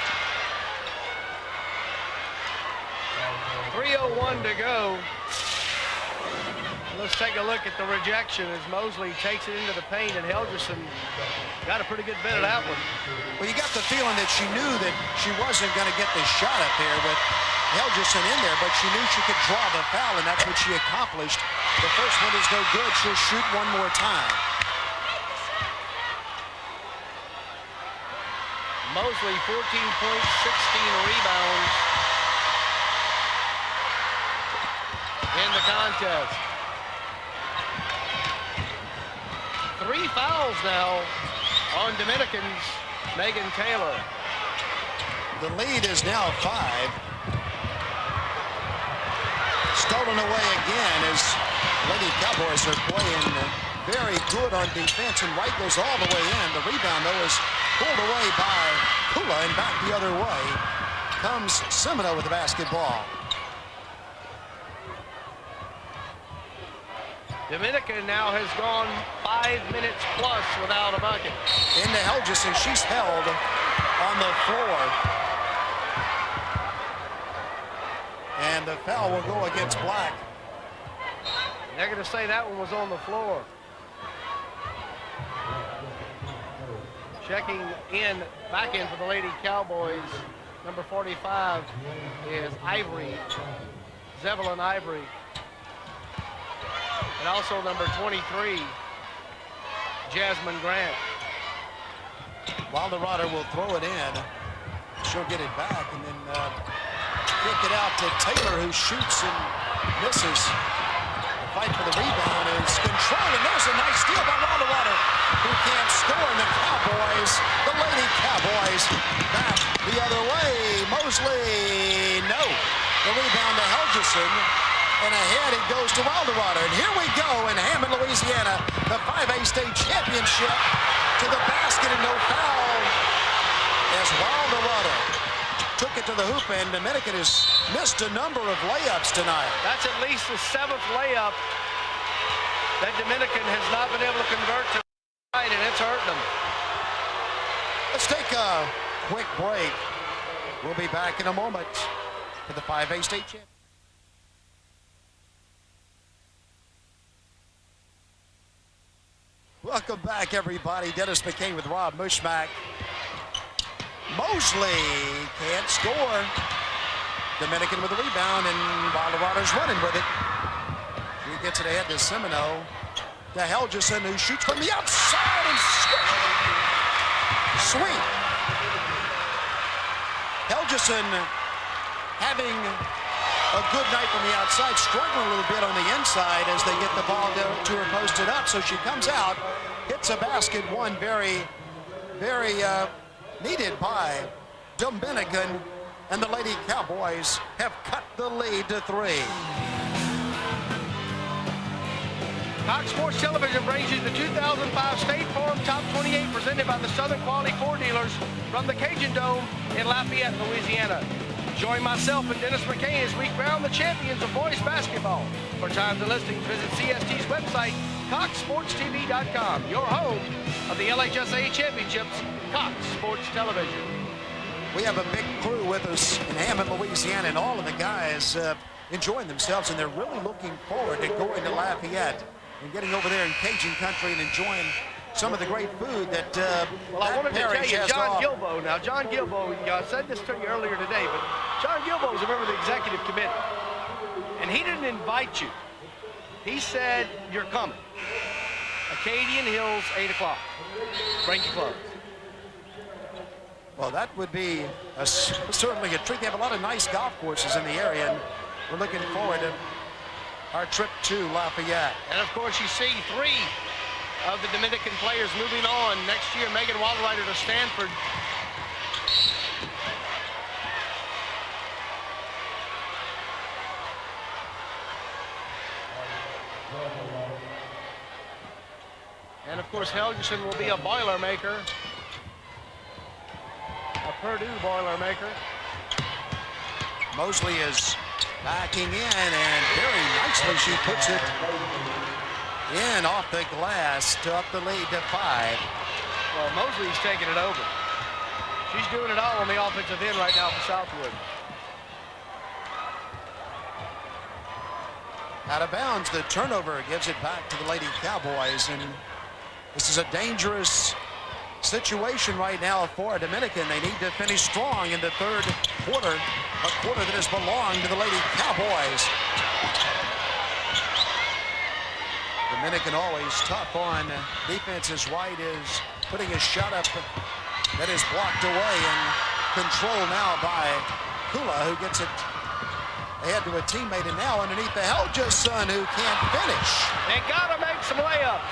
3:01 to go. Let's take a look at the rejection as Mosley takes it into the paint, and Helgerson got a pretty good bit of that one. Well, you got the feeling that she knew that she wasn't going to get the shot up there with Helgerson in there, but she knew she could draw the foul, and that's what she accomplished. The first one is no good. She'll shoot one more time. Mosley, 14 points, 16 rebounds in the contest. 3 fouls now on Dominican's Megan Taylor. The lead is now 5. Stolen away again as Lady Cowboys are playing very good on defense, and Wright goes all the way in. The rebound, though, is pulled away by Kula, and back the other way comes Semino with the basketball. Dominican now has gone 5 minutes plus without a bucket. Into Helgerson, she's held on the floor. And the foul will go against Black. They're going to say that one was on the floor. Checking in, back in for the Lady Cowboys. Number 45 is Ivory, Zevelyn Ivory. And also number 23, Jasmine Grant. Wilderrotter will throw it in. She'll get it back and then kick it out to Taylor, who shoots and misses. The fight for the rebound is controlled, and there's a nice steal by Wilderrotter, who can't score. And the Cowboys, the Lady Cowboys, back the other way. Mosley, no. The rebound to Helgerson. And ahead it goes to Wilderrotter. And here we go in Hammond, Louisiana, the 5A state championship, to the basket and no foul as Wilderrotter took it to the hoop, and Dominican has missed a number of layups tonight. That's at least the 7th layup that Dominican has not been able to convert tonight, and it's hurting them. Let's take a quick break. We'll be back in a moment for the 5A state championship. Welcome back, everybody. Dennis McCain with Rob Mushmack. Mosley can't score. Dominican with the rebound, and Wilderrotter's running with it. He gets it ahead to Semino. To Helgerson, who shoots from the outside and sweet. Helgerson having a good night from the outside, struggling a little bit on the inside as they get the ball to her posted up. So she comes out, hits a basket, one very needed by Dominican, and the Lady Cowboys have cut the lead to 3. Cox Sports Television brings you the 2005 State Farm Top 28 presented by the Southern Quality Core Dealers from the Cajun Dome in Lafayette, Louisiana. Join myself and Dennis McCain as we crown the champions of boys basketball. For times and listings, visit CST's website, CoxSportsTV.com, your home of the LHSAA Championships, Cox Sports Television. We have a big crew with us in Hammond, Louisiana, and all of the guys enjoying themselves, and they're really looking forward to going to Lafayette and getting over there in Cajun country and enjoying some of the great food that well, I wanted to tell you, John to Gilbo. Now, John Gilbo, I said this to you earlier today, but John Gilbo is a member of the executive committee, and he didn't invite you. He said, you're coming. Acadian Hills, 8 o'clock. Bring your clothes. Well, that would be certainly a treat. They have a lot of nice golf courses in the area, and we're looking forward to our trip to Lafayette. And, of course, you see 3 of the Dominican players moving on next year. Megan Wilderrotter to Stanford. And of course Helgerson will be a Boilermaker. A Purdue Boilermaker. Mosley is backing in, and very nicely she puts it in off the glass to up the lead to 5. Well, Mosley's taking it over. She's doing it all on the offensive end right now for Southwood. Out of bounds. The turnover gives it back to the Lady Cowboys, and this is a dangerous situation right now for Dominican. They need to finish strong in the third quarter, a quarter that has belonged to the Lady Cowboys. Dominican always tough on defense. As White is putting his shot up that is blocked away, and control now by Kula, who gets it ahead to a teammate, and now underneath the Helgeson, who can't finish. They got to make some layups.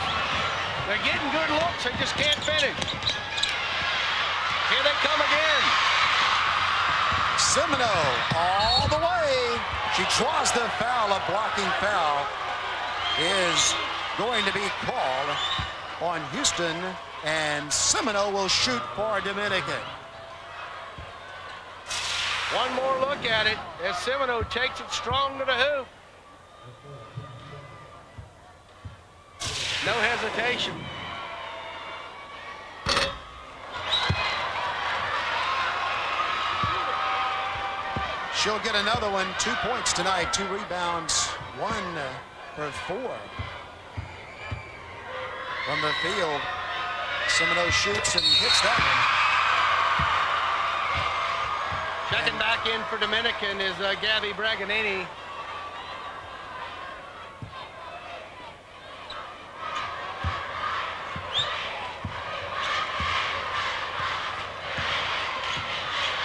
They're getting good looks, they just can't finish. Here they come again. Semino all the way. She draws the foul. A blocking foul is going to be called on Houston, and Semino will shoot for Dominican. One more look at it as Semino takes it strong to the hoop. No hesitation. She'll get another one. 2 points tonight, 2 rebounds, 1 for 4 from the field. Semino shoots and hits that one. Checking back in for Dominican is Gabby Braganini.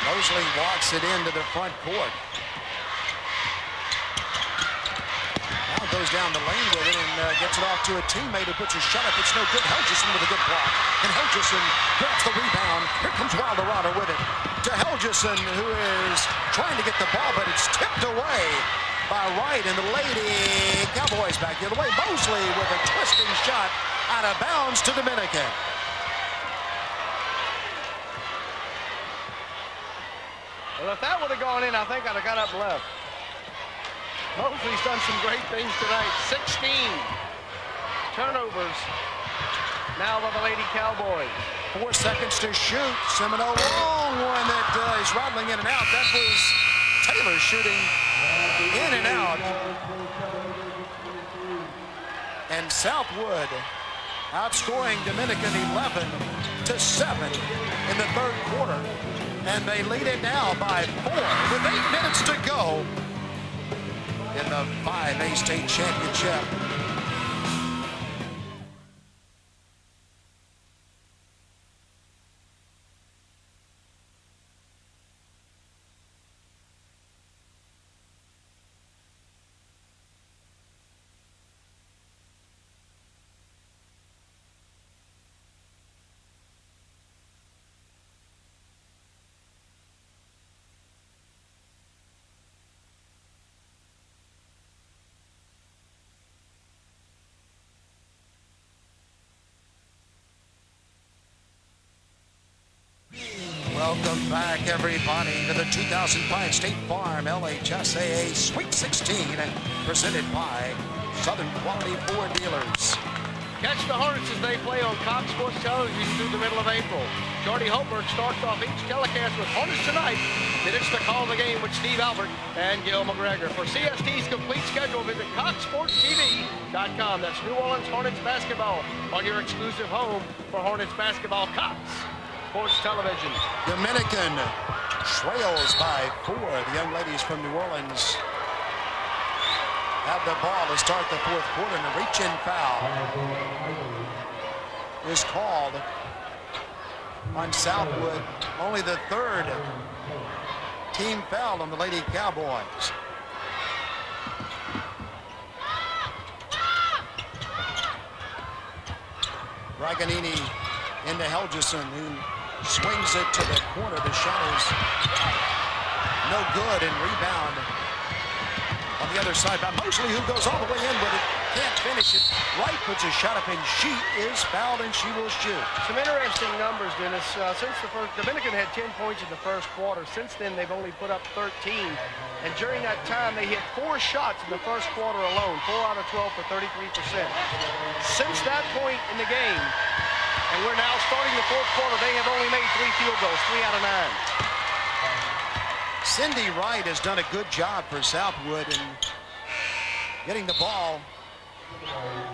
Mosley walks it into the front court. Now goes down the lane with it and gets it off to a teammate who puts a shot up. It's no good. Helgeson with a good block. And Helgeson grabs the rebound. Here comes Wilderada with it to Helgeson, who is trying to get the ball, but it's tipped away by Wright, and the Lady Cowboys back the other way. Mosley with a twisting shot out of bounds to Dominican. Well, if that would have gone in, I think I'd have got up and left. Mosley's done some great things tonight. 16 turnovers now by the Lady Cowboys. 4 seconds to shoot. Semino, long one that is rattling in and out. That was Taylor shooting in and out. And Southwood outscoring Dominican 11-7 in the third quarter. And they lead it now by 4 with 8 minutes to go in the 5A state championship. Welcome back, everybody, to the 2005 State Farm LHSAA Sweet 16, presented by Southern Quality Ford Dealers. Catch the Hornets as they play on Cox Sports Television through the middle of April. Jordy Holberg starts off each telecast with Hornets Tonight. Then it's to call the game with Steve Albert and Gil McGregor. For CST's complete schedule, visit CoxSportsTV.com. That's New Orleans Hornets basketball on your exclusive home for Hornets basketball. Cox Sports Television. Dominican trails by 4. The young ladies from New Orleans have the ball to start the fourth quarter, and a reach-in foul is called on Southwood. Only the third team foul on the Lady Cowboys. Braganini into Helgeson, who swings it to the corner. The shot is no good, and rebound on the other side by Mosley, who goes all the way in, but it can't finish it. Wright puts a shot up, and she is fouled, and she will shoot. Some interesting numbers, Dennis. Since the first, Dominican had 10 points in the first quarter. Since then, they've only put up 13. And during that time, they hit 4 shots in the first quarter alone, 4 out of 12 for 33%. Since that point in the game, and we're now starting the fourth quarter, they have only made 3 field goals, 3 out of 9. Cindy Wright has done a good job for Southwood, and getting the ball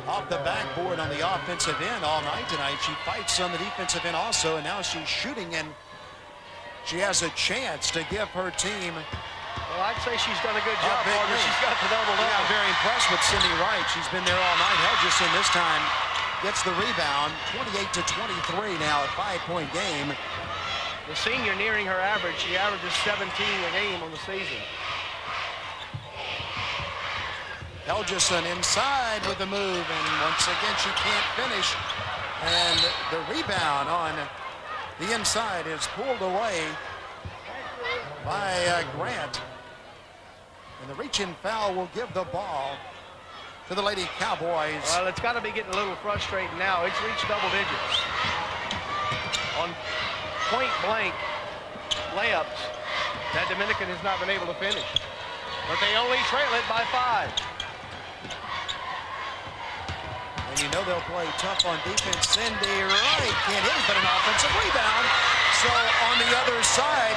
off the backboard on the offensive end all night tonight. She fights on the defensive end also, and now she's shooting, and she has a chance to give her team. Well, I'd say she's done a good job. She's got the double-double. Yeah, I'm very impressed with Cindy Wright. She's been there all night. Helgeson this time gets the rebound. 28-23 now, a 5-point game. The senior nearing her average. She averages 17 a game on the season. Helgeson inside with the move, and once again she can't finish. And the rebound on the inside is pulled away by Grant. And the reach-in foul will give the ball to the Lady Cowboys. Well, it's got to be getting a little frustrating now. It's reached double digits. On point-blank layups, that Dominican has not been able to finish. But they only trail it by 5. And you know they'll play tough on defense. Cindy Wright can't hit it, but an offensive rebound. So on the other side,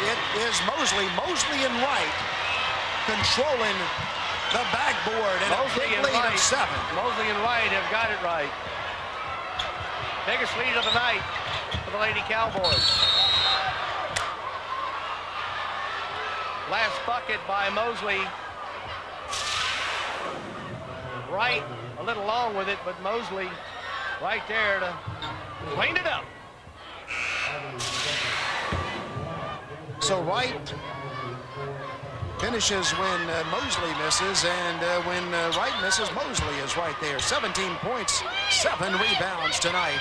it is Mosley. Mosley and Wright controlling the backboard, and a big lead of 7. Mosley and Wright have got it right. Biggest lead of the night for the Lady Cowboys. Last bucket by Mosley. Wright a little long with it, but Mosley right there to clean it up. So Wright finishes when Mosley misses, and when Wright misses, Mosley is right there. 17 points, 7 rebounds tonight.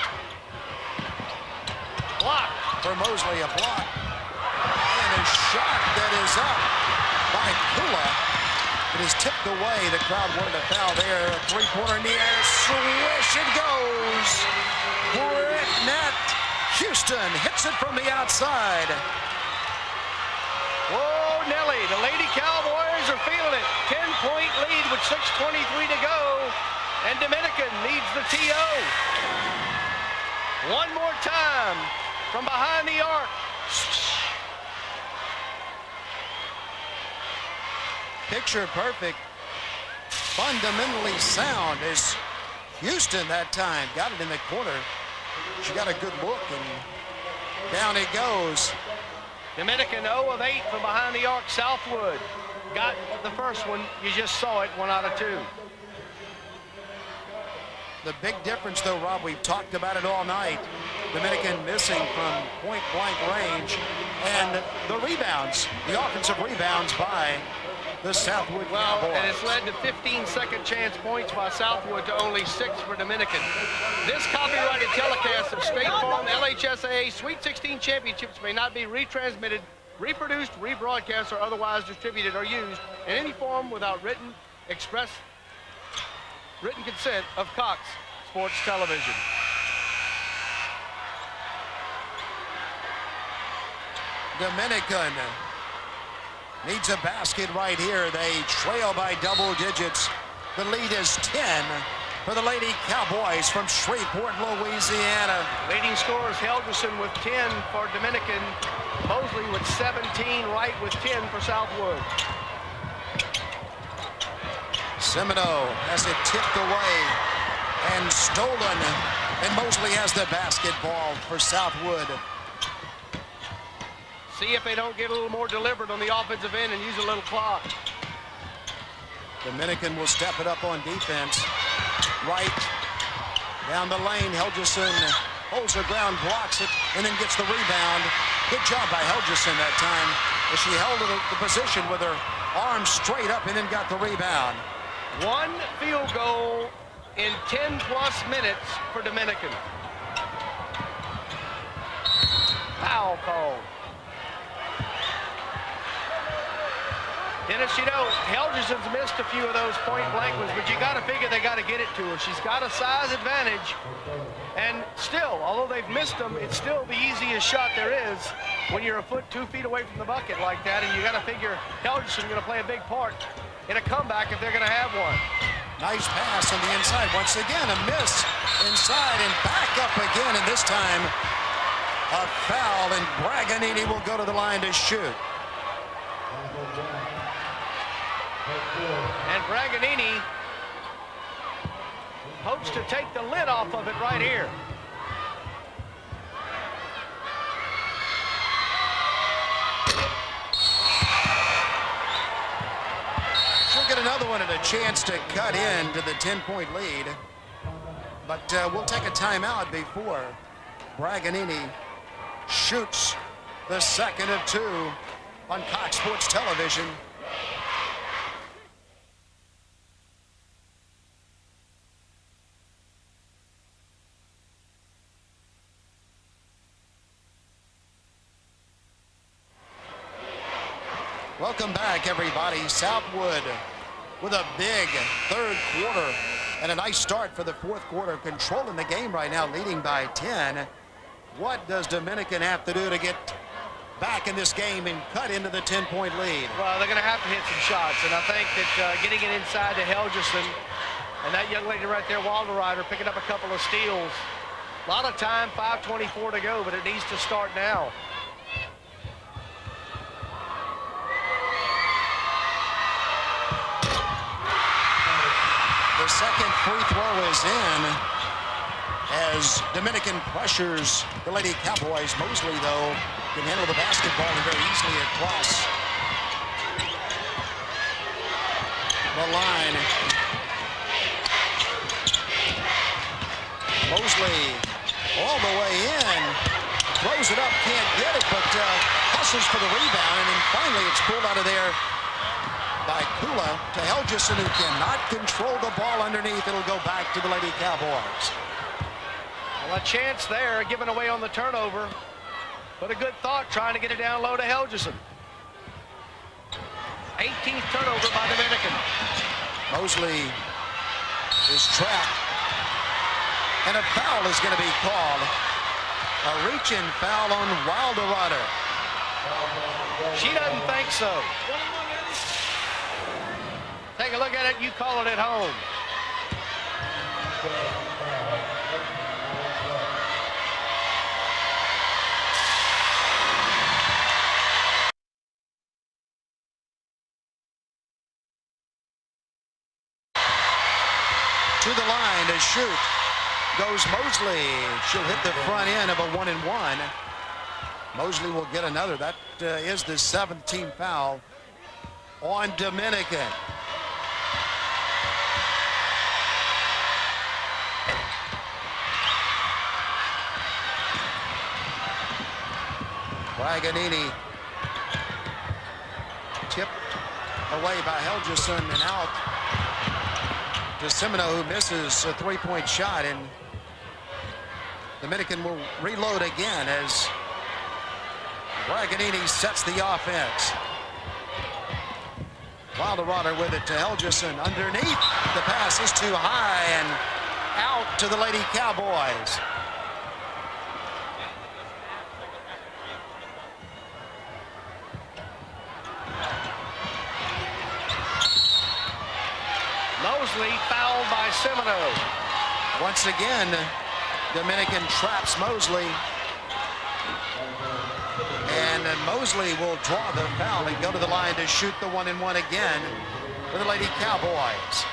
Block for Mosley, a block. And a shot that is up by Kula. It is tipped away. The crowd wanted a foul there. A three-pointer in the air. Swish it goes. Brittnett Houston hits it from the outside. Whoa, Nelly, the Lady Cowboys are feeling it. 10-point lead with 6:23 to go. And Dominican needs the TO. One more time from behind the arc. Picture perfect. Fundamentally sound as Houston that time got it in the corner. She got a good look, and down it goes. Dominican 0 of 8 from behind the arc. Southwood got the first one. You just saw it, 1 out of 2. The big difference, though, Rob, we've talked about it all night. Dominican missing from point-blank range. And the rebounds, the offensive rebounds by the Southwood Cowboys. And it's led to 15 second-chance points by Southwood to only 6 for Dominican. This copyrighted telecast of State Farm LHSAA Sweet 16 championships may not be retransmitted, reproduced, rebroadcast, or otherwise distributed or used in any form without written consent of Cox Sports Television. Dominican needs a basket right here. They trail by double digits. The lead is 10 for the Lady Cowboys from Shreveport, Louisiana. Leading scorers Helgeson with 10 for Dominican, Mosley with 17, Wright with 10 for Southwood. Semino has it tipped away and stolen, and Mosley has the basketball for Southwood. See if they don't get a little more deliberate on the offensive end and use a little clock. Dominican will step it up on defense. Right down the lane. Helgeson holds her ground, blocks it, and then gets the rebound. Good job by Helgeson that time as she held the position with her arms straight up and then got the rebound. 1 field goal in 10-plus minutes for Dominican. Foul call. Dennis, you know, Helgeson's missed a few of those point-blank ones, but you got to figure they got to get it to her. She's got a size advantage, and still, although they've missed them, it's still the easiest shot there is when you're a foot, 2 feet away from the bucket like that, and you got to figure Helgeson's going to play a big part in a comeback if they're going to have one. Nice pass on the inside. Once again, a miss inside and back up again, and this time a foul, and Braganini will go to the line to shoot. And Braganini hopes to take the lid off of it right here. She'll get another one and a chance to cut into the 10-point lead. But we'll take a timeout before Braganini shoots the second of two on Cox Sports Television. Welcome back, everybody. Southwood with a big third quarter and a nice start for the fourth quarter, controlling the game right now, leading by 10. What does Dominican have to do to get back in this game and cut into the 10-point lead? Well, they're going to have to hit some shots, and I think that getting it inside to Helgeson and that young lady right there, Wilderrider, picking up a couple of steals. A lot of time, 5:24 to go, but it needs to start now. The second free throw is in as Dominican pressures the Lady Cowboys. Mosley, though, can handle the basketball and very easily across the line. Mosley all the way in, throws it up, can't get it, but hustles for the rebound, and then finally it's pulled out of there by Kula to Helgeson, who cannot control the ball underneath. It'll go back to the Lady Cowboys. Well, a chance there, given away on the turnover, but a good thought trying to get it down low to Helgeson. 18th turnover by Dominican. Mosley is trapped, and a foul is going to be called. A reach-in foul on Wilderrider. She doesn't think so. Take a look at it, you call it at home. To the line to shoot goes Mosley. She'll hit the front end of a 1-and-1. Mosley will get another. That is the 7th team foul on Dominican. Braganini tipped away by Helgeson and out to Semino, who misses a three-point shot, and Dominican will reload again as Braganini sets the offense. Wilderrider with it to Helgeson underneath. The pass is too high and out to the Lady Cowboys. Mosley fouled by Semino. Once again, Dominican traps Mosley. And Mosley will draw the foul and go to the line to shoot the 1-and-1 again for the Lady Cowboys.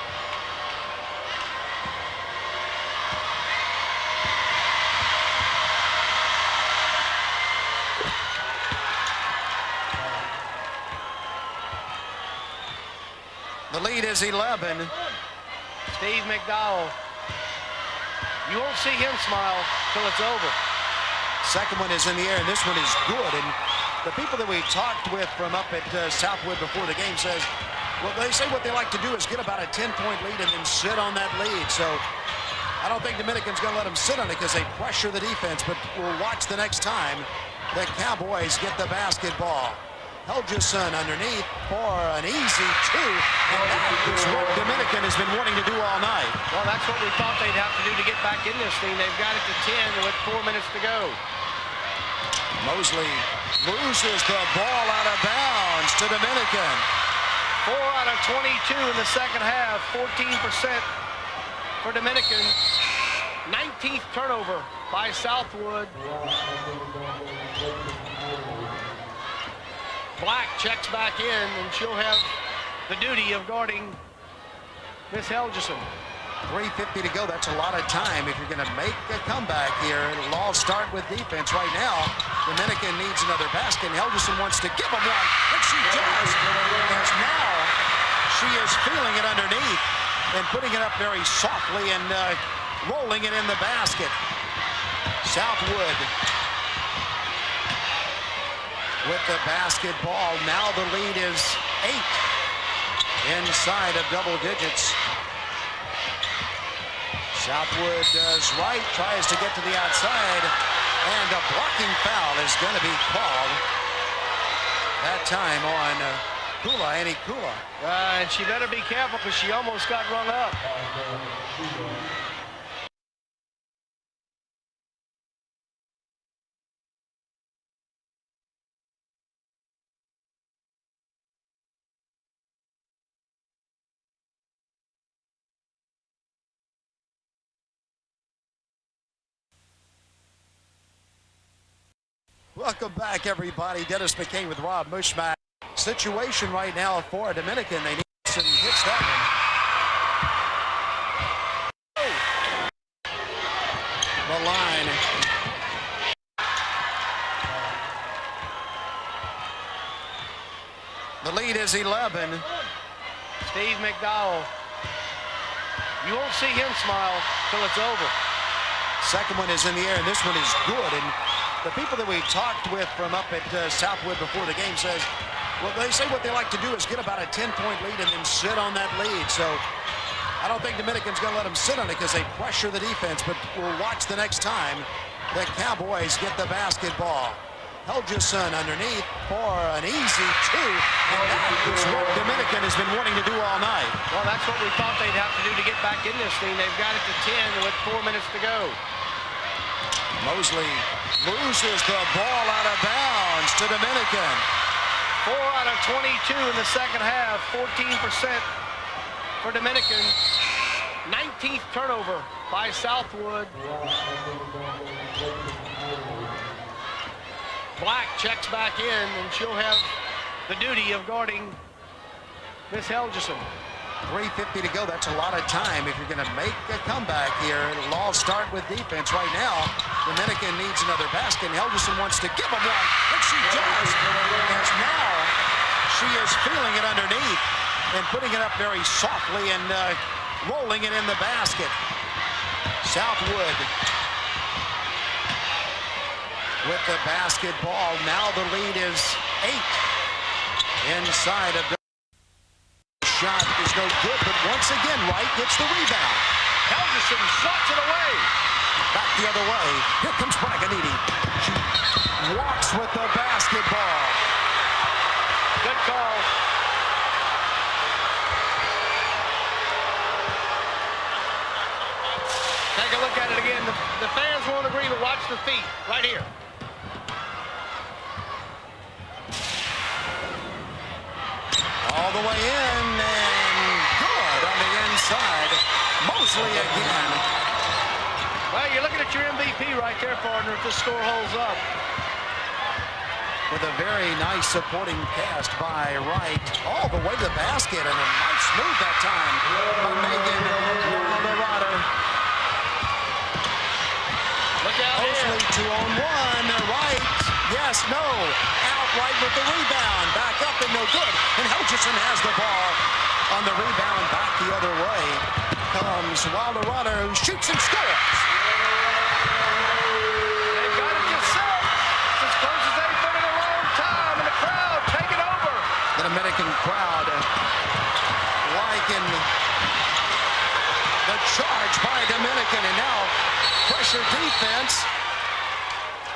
The lead is 11. Steve McDowell. You won't see him smile till it's over. Second one is in the air, and this one is good. And the people that we talked with from up at Southwood before the game says, well, they say what they like to do is get about a 10-point lead and then sit on that lead. So I don't think Dominican's going to let them sit on it because they pressure the defense, but we'll watch the next time the Cowboys get the basketball. Helgeson underneath for an easy two, and that is what Dominican has been wanting to do all night. Well, that's what we thought they'd have to do to get back in this thing. They've got it to 10 with 4 minutes to go. Mosley loses the ball out of bounds to Dominican. 4 out of 22 in the second half, 14% for Dominican. 19th turnover by Southwood. Black checks back in, and she'll have the duty of guarding Miss Helgeson. 3:50 to go. That's a lot of time if you're going to make a comeback here. It'll all start with defense right now. Dominican needs another basket, and Helgeson wants to give them one, and she does. As now she is feeling it underneath and putting it up very softly and rolling it in the basket. Southwood with the basketball. Now the lead is 8 inside of double digits. Southwood does right, tries to get to the outside, and a blocking foul is going to be called. That time on Annie Kula. And she better be careful because she almost got run up. Welcome back, everybody. Dennis McCain with Rob Mushmack. Situation right now for Dominican. They need some hits that one. The line. The lead is 11. Steve McDowell. You won't see him smile till it's over. Second one is in the air, and this one is good. And the people that we talked with from up at Southwood before the game says, well, they say what they like to do is get about a 10-point lead and then sit on that lead. So I don't think Dominican's going to let them sit on it because they pressure the defense, but we'll watch the next time the Cowboys get the basketball. Helgeson underneath for an easy 2, and that is what Dominican has been wanting to do all night. Well, that's what we thought they'd have to do to get back in this thing. They've got it to 10 with 4 minutes to go. Mosley loses the ball out of bounds to Dominican. 4 out of 22 in the second half, 14% for Dominican. 19th turnover by Southwood. Black checks back in, and she'll have the duty of guarding Miss Helgeson. 3:50 to go. That's a lot of time if you're going to make a comeback here. It'll all start with defense right now. Dominican needs another basket, and Helgeson wants to give them one, and she does. As now she is feeling it underneath and putting it up very softly and rolling it in the basket. Southwood with the basketball. Now the lead is 8 inside of shot is no good, but once again, Wright gets the rebound. Helgeson swats it away. Back the other way. Here comes Braganiti. She walks with the basketball. Good call. Take a look at it again. The fans won't agree, but watch the feet right here. All the way in, and good on the inside. Mosley again. Well, you're looking at your MVP right there, partner, if this score holds up. With a very nice supporting cast by Wright. All the way to the basket, and a nice move that time by Megan Colorado. Look out Mosley here. 2-on-1. Wright. Yes, no. Outright with the rebound. Back up and no good. And Helgeson has the ball on the rebound. Back the other way comes Wilderada, who shoots and scores. They've got it to 6. It's as close as they've been in a long time. And the crowd taking over. The Dominican crowd liking the charge by Dominican. And now pressure defense.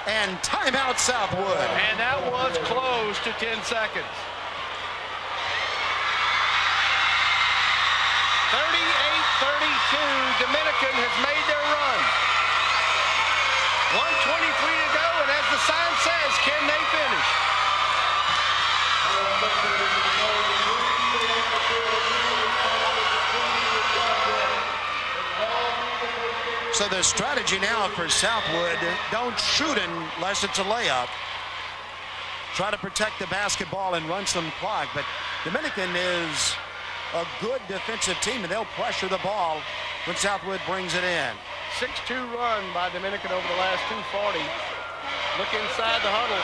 And timeout Southwood. And that was close to 10 seconds. 38-32, Dominican has made their run. 1:23 to go, and as the sign says, can they finish? So the strategy now for Southwood, don't shoot unless it's a layup. try to protect the basketball and run some clock. But Dominican is a good defensive team, and they'll pressure the ball when Southwood brings it in. 6-2 run by Dominican over the last 240. Look inside the huddle.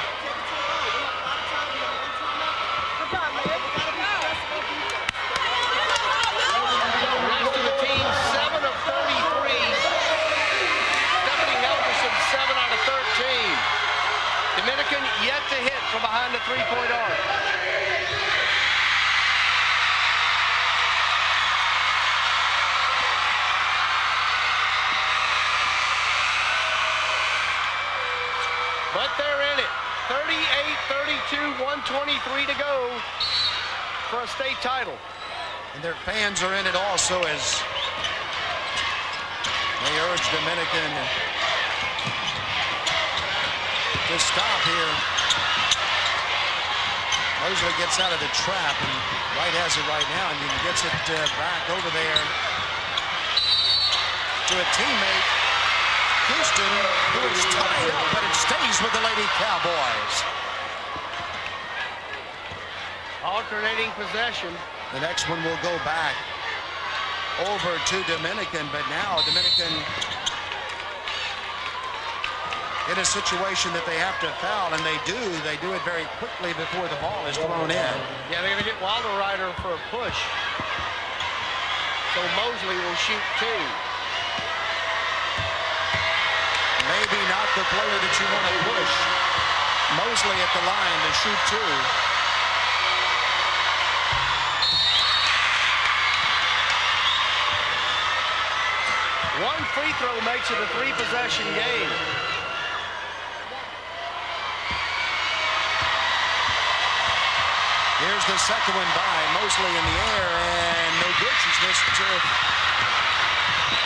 The rest of the team, 7 of 33. Stephanie Helgerson, 7 out of 13. Dominican yet to hit from behind the three-point arc. But they're in it. 38-32, 123 to go for a state title. And their fans are in it also as they urge Dominican to stop here. Mosley gets out of the trap, and Wright has it right now, and he gets it back over there to a teammate, Houston, who is tied up, but it stays with the Lady Cowboys. Alternating possession. The next one will go back over to Dominican, but now Dominican in a situation that they have to foul, and they do it very quickly before the ball is thrown in. Yeah, they're going to get Wilderrider for a push. So Mosley will shoot 2. Maybe not the player that you want to push. Mosley at the line to shoot 2. One free throw makes it a 3-possession game. Here's the second one by Mosley in the air, and no good. She's missed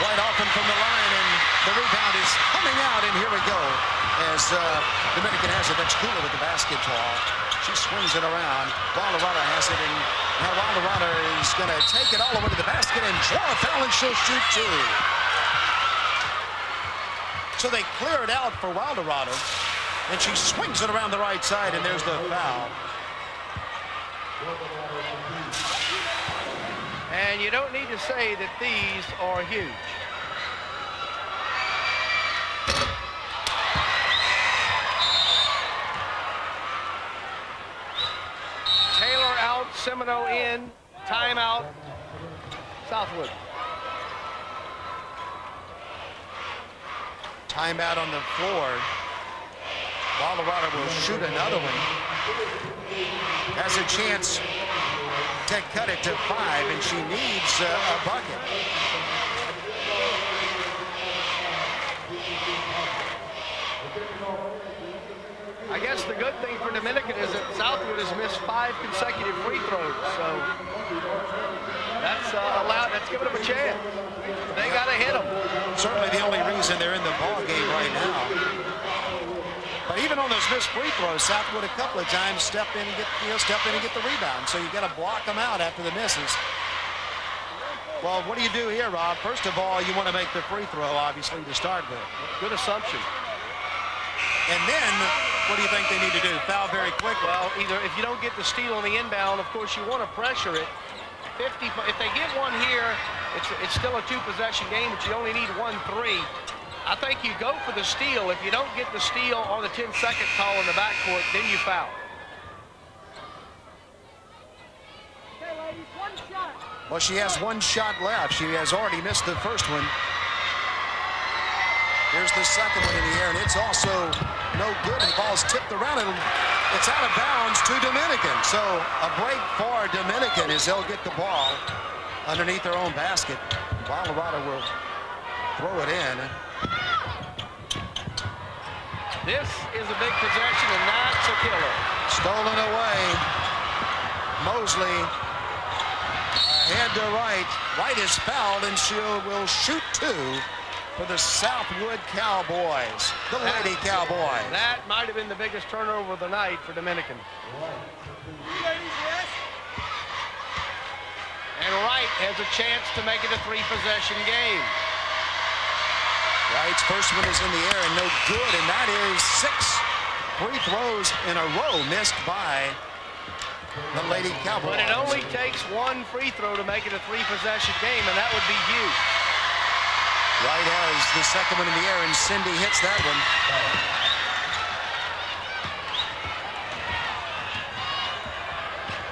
quite often from the line, and the rebound is coming out, and here we go. As Dominican has it, that's Kula with the basketball. She swings it around. Wilderrider has it, and now Wilderrider is going to take it all the way to the basket and draw a foul, and she'll shoot 2. So they clear it out for Wilderrider, and she swings it around the right side, and there's the foul. And you don't need to say that these are huge. Taylor out, Semino in, timeout, Southwood. Timeout on the floor. Wilderrider will shoot another one. Has a chance to cut it to 5, and she needs a bucket. I guess the good thing for Dominican is that Southwood has missed 5 consecutive free throws, so that's giving them a chance. They got to hit them. Certainly the only reason they're in the ball game right now. But even on those missed free throws, Southwood a couple of times step in and get the rebound. So you got to block them out after the misses. Well, what do you do here, Rob? First of all, you want to make the free throw, obviously, to start with. Good assumption. And then, what do you think they need to do? Foul very quick? Well, either if you don't get the steal on the inbound, of course you want to pressure it. If they get one here, it's still a 2-possession game, but you only need 1 3. I think you go for the steal. If you don't get the steal or the 10-second call in the backcourt, then you foul. Okay, ladies, 1 shot. Well, she has 1 shot left. She has already missed the first one. Here's the second one in the air, and it's also no good. And the ball's tipped around, and it's out of bounds to Dominican. So a break for Dominican as they'll get the ball underneath their own basket. Wilderrider will throw it in. This is a big possession, and that's a killer. Stolen away. Mosley ahead to Wright. Wright is fouled, and she will shoot 2 for the Southwood Cowboys, the Lady Cowboys. That might have been the biggest turnover of the night for Dominican. And Wright has a chance to make it a 3-possession game. Wright's first one is in the air and no good, and that is 6 free throws in a row missed by the Lady Cowboys. But it only takes one free throw to make it a 3-possession game, and that would be huge. Right as the second one in the air, and Cindy hits that one.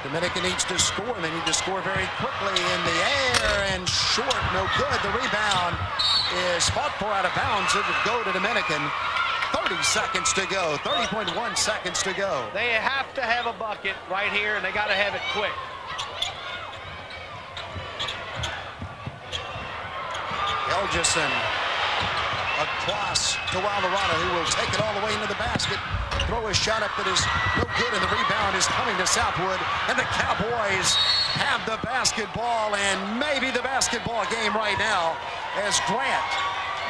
Dominican needs to score, and they need to score very quickly in the air, and short, no good. The rebound is fought for out of bounds. It would go to Dominican. 30 seconds to go, 30.1 seconds to go. They have to have a bucket right here, and they got to have it quick. Elgison across to Wildorado, who will take it all the way into the basket. Throw a shot up that is no good, and the rebound is coming to Southwood. And the Cowboys have the basketball, and maybe the basketball game right now, as Grant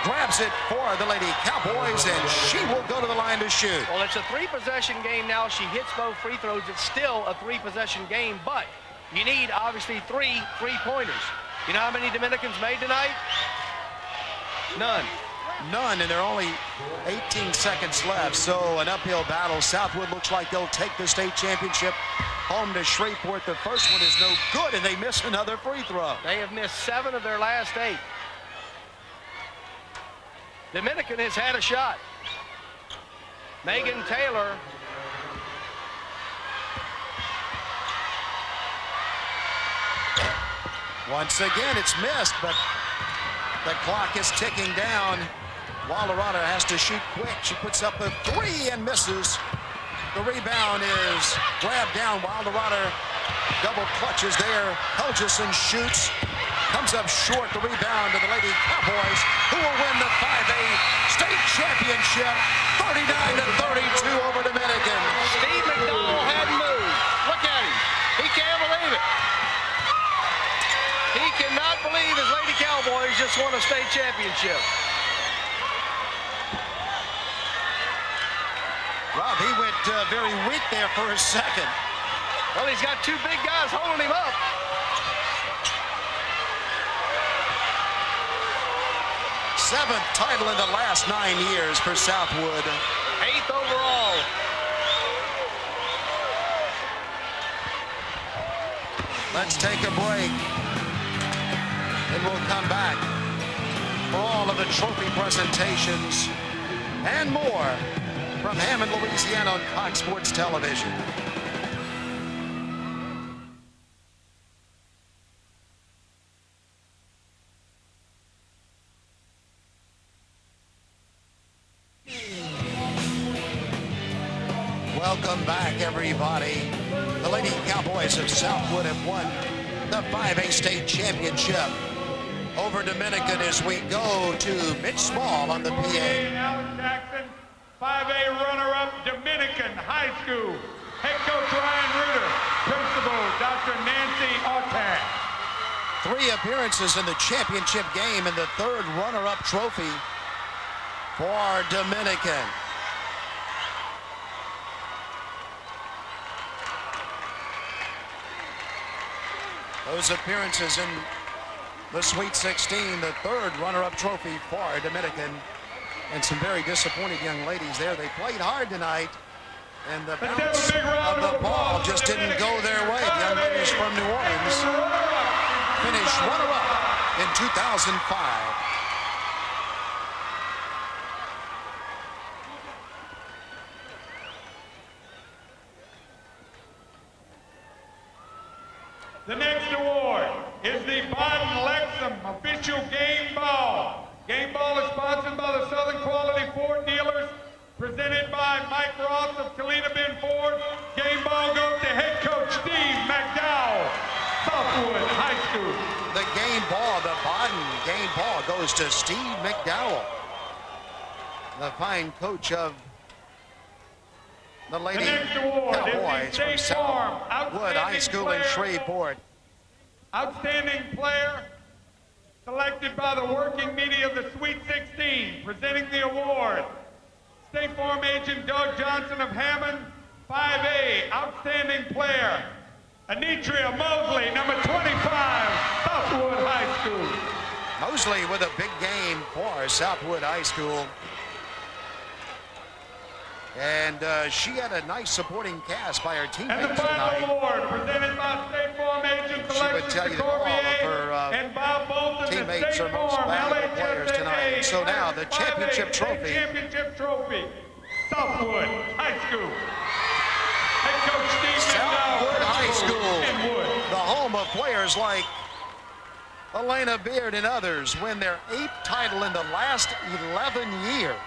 grabs it for the Lady Cowboys, and she will go to the line to shoot. Well, it's a 3-possession game now. She hits both free throws. It's still a 3-possession game, but you need, obviously, 3 3-pointers. You know how many Dominicans made tonight? None. None, and there are only 18 seconds left, so an uphill battle. Southwood looks like they'll take the state championship home to Shreveport. The first one is no good, and they miss another free throw. They have missed 7 of their last 8. Dominican has had a shot. Megan Taylor. Once again, it's missed, but the clock is ticking down. Wildorado has to shoot quick. She puts up a 3 and misses. The rebound is grabbed down. Wildorado double clutches there. Helgeson shoots. Comes up short. The rebound to the Lady Cowboys, who will win the 5A state championship. 39-32 over Dominican. Steve McDowell hadn't moved. Look at him. He can't believe it. He cannot believe his Lady Cowboys just won a state championship. Rob, he went very weak there for a second. Well, he's got 2 big guys holding him up. Seventh title in the last 9 years for Southwood. 8th overall. Let's take a break, and we'll come back for all of the trophy presentations and more from Hammond, Louisiana on Cox Sports Television. Welcome back, everybody. The Lady Cowboys of Southwood have won the 5A state championship over Dominican as we go to Mitch Small on the PA. Alan Jackson, 5A runner-up Dominican High School. Head coach Ryan Reuter, principal Dr. Nancy Autak. 3 appearances in the championship game and the 3rd runner-up trophy for Dominican. Those appearances in the Sweet 16, the 3rd runner-up trophy for Dominican, and some very disappointed young ladies there. They played hard tonight, and the bounce of the ball just didn't go their way. The young ladies from New Orleans finished runner-up in 2005. The next award is the Baden-Lexham official game ball. Game ball is sponsored by the Southern Quality Ford dealers, presented by Mike Ross of Kalina Ben Ford. Game ball goes to head coach Steve McDowell, Southwood High School. The game ball, the Baden game ball goes to Steve McDowell, the fine coach of the Lady Cowboys from Southwood High School in Shreveport. Outstanding player selected by the working media of the Sweet 16. Presenting the award, State Farm agent Doug Johnson of Hammond. 5A outstanding player, Anitria Mosley, number 25, Southwood High School. Mosley with a big game for Southwood High School. And she had a nice supporting cast by her And the teammates final tonight. award presented by State Farm agents She would Alexis tell you that all of her and Bob Bolton, teammates the are State most Farm valuable players LHSAA tonight. So now the championship 5A trophy. Championship trophy, Southwood High School. Head coach Steve Southwood McDowell, High School, Inwood. the home of players like Elena Beard and others, win their 8th title in the last 11 years.